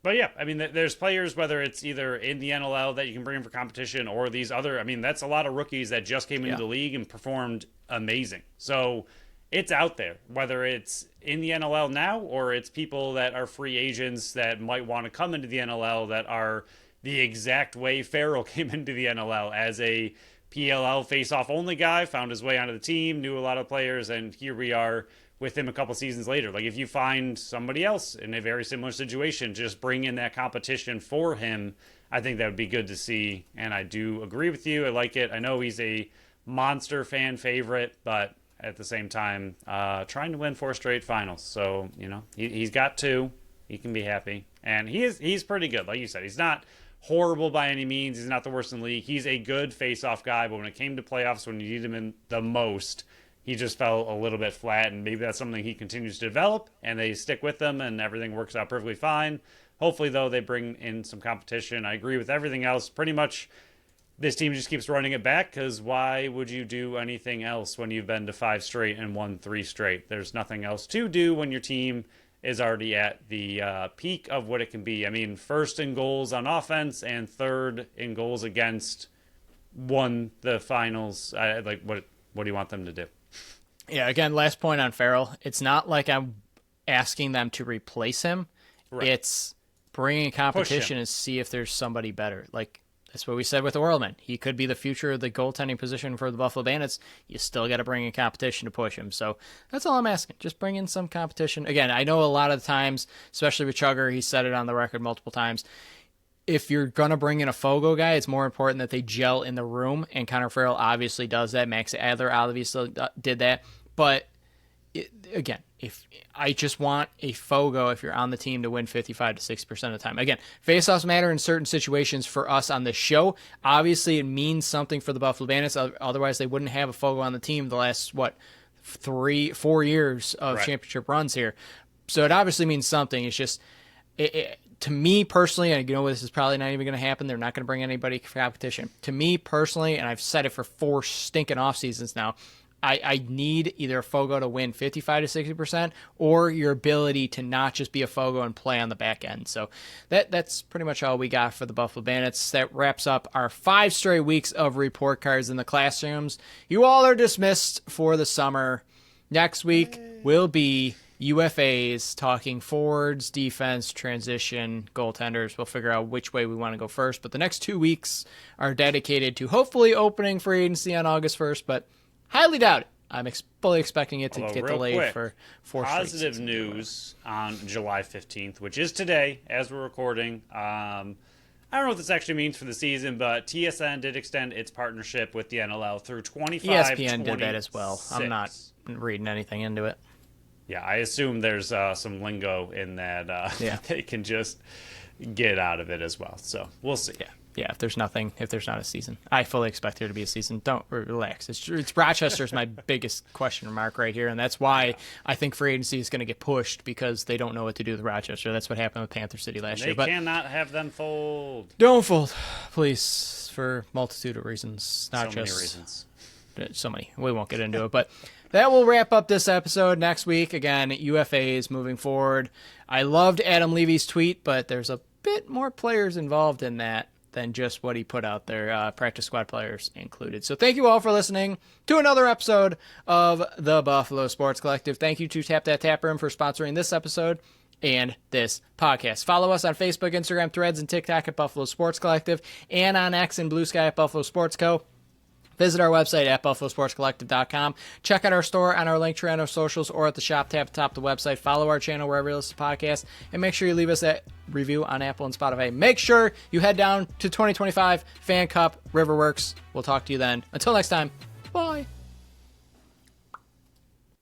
But yeah, I mean, there's players, whether it's either in the NLL that you can bring in for competition or these other, I mean, that's a lot of rookies that just came into the league and performed amazing. So it's out there, whether it's in the NLL now or it's people that are free agents that might want to come into the NLL that are the exact way Farrell came into the NLL as a PLL face-off only guy, found his way onto the team, knew a lot of players, and here we are with him a couple seasons later. Like if you find somebody else in a very similar situation, just bring in that competition for him. I think that would be good to see. And I do agree with you. I like it. I know he's a monster fan favorite, but at the same time, trying to win 4 straight finals. So, you know, he's got 2. He can be happy. And he's pretty good. Like you said, he's not horrible by any means. He's not the worst in the league. He's a good face-off guy, but when it came to playoffs, when you need him in the most, he just fell a little bit flat, and maybe that's something he continues to develop, and they stick with them, and everything works out perfectly fine. Hopefully, though, they bring in some competition. I agree with everything else. Pretty much, this team just keeps running it back, because why would you do anything else when you've been to 5 straight and won 3 straight? There's nothing else to do when your team is already at the peak of what it can be. I mean, first in goals on offense and third in goals against, won the finals. What do you want them to do? Yeah, again, last point on Farrell. It's not like I'm asking them to replace him. Right. It's bringing competition and see if there's somebody better. Like, that's what we said with Orlman. He could be the future of the goaltending position for the Buffalo Bandits. You still got to bring in competition to push him. So that's all I'm asking. Just bring in some competition. Again, I know a lot of the times, especially with Chugger, he said it on the record multiple times, if you're going to bring in a Fogo guy, it's more important that they gel in the room, and Connor Farrell obviously does that. Max Adler obviously did that. But again, if I just want a Fogo if you're on the team to win 55 to 60% of the time. Again, faceoffs matter in certain situations for us on this show. Obviously, it means something for the Buffalo Bandits. Otherwise, they wouldn't have a Fogo on the team the last, 3-4 years of championship runs here. So it obviously means something. It's just, to me personally, and this is probably not even going to happen. They're not going to bring anybody for competition. To me personally, and I've said it for 4 stinking off seasons now, I need either a Fogo to win 55 to 60% or your ability to not just be a Fogo and play on the back end. So that's pretty much all we got for the Buffalo Bandits. That wraps up our 5 straight weeks of report cards in the classrooms. You all are dismissed for the summer. Next week will be UFAs, talking forwards, defense, transition, goaltenders. We'll figure out which way we want to go first. But the next 2 weeks are dedicated to hopefully opening free agency on August 1st, but highly doubt it. I'm fully expecting it to get delayed for 4 positive news on July 15th, which is today as we're recording. I don't know what this actually means for the season, but TSN did extend its partnership with the NLL through 25. ESPN did that as well. I'm not reading anything into it. Yeah, I assume there's some lingo in that they can just get out of it as well. So we'll see. Yeah, if there's not a season. I fully expect there to be a season. Don't relax. It's Rochester's my biggest question mark right here, and that's why I think free agency is going to get pushed, because they don't know what to do with Rochester. That's what happened with Panther City last year. They cannot have them fold. Don't fold, please, for multitude of reasons. Not so just many reasons. So many. We won't get into it, but that will wrap up this episode. Next week, again, UFAs moving forward. I loved Adam Levy's tweet, but there's a bit more players involved in that than just what he put out there, practice squad players included. So thank you all for listening to another episode of the Buffalo Sports Collective. Thank you to Tap That Tap Room for sponsoring this episode and this podcast. Follow us on Facebook, Instagram, Threads, and TikTok at Buffalo Sports Collective, and on X and Blue Sky at Buffalo Sports Co. Visit our website at buffalosportscollective.com. Check out our store on our link tree on our socials or at the shop tab at the top of the website. Follow our channel wherever you listen to podcasts. And make sure you leave us that review on Apple and Spotify. Make sure you head down to 2025 Fan Cup Riverworks. We'll talk to you then. Until next time, bye.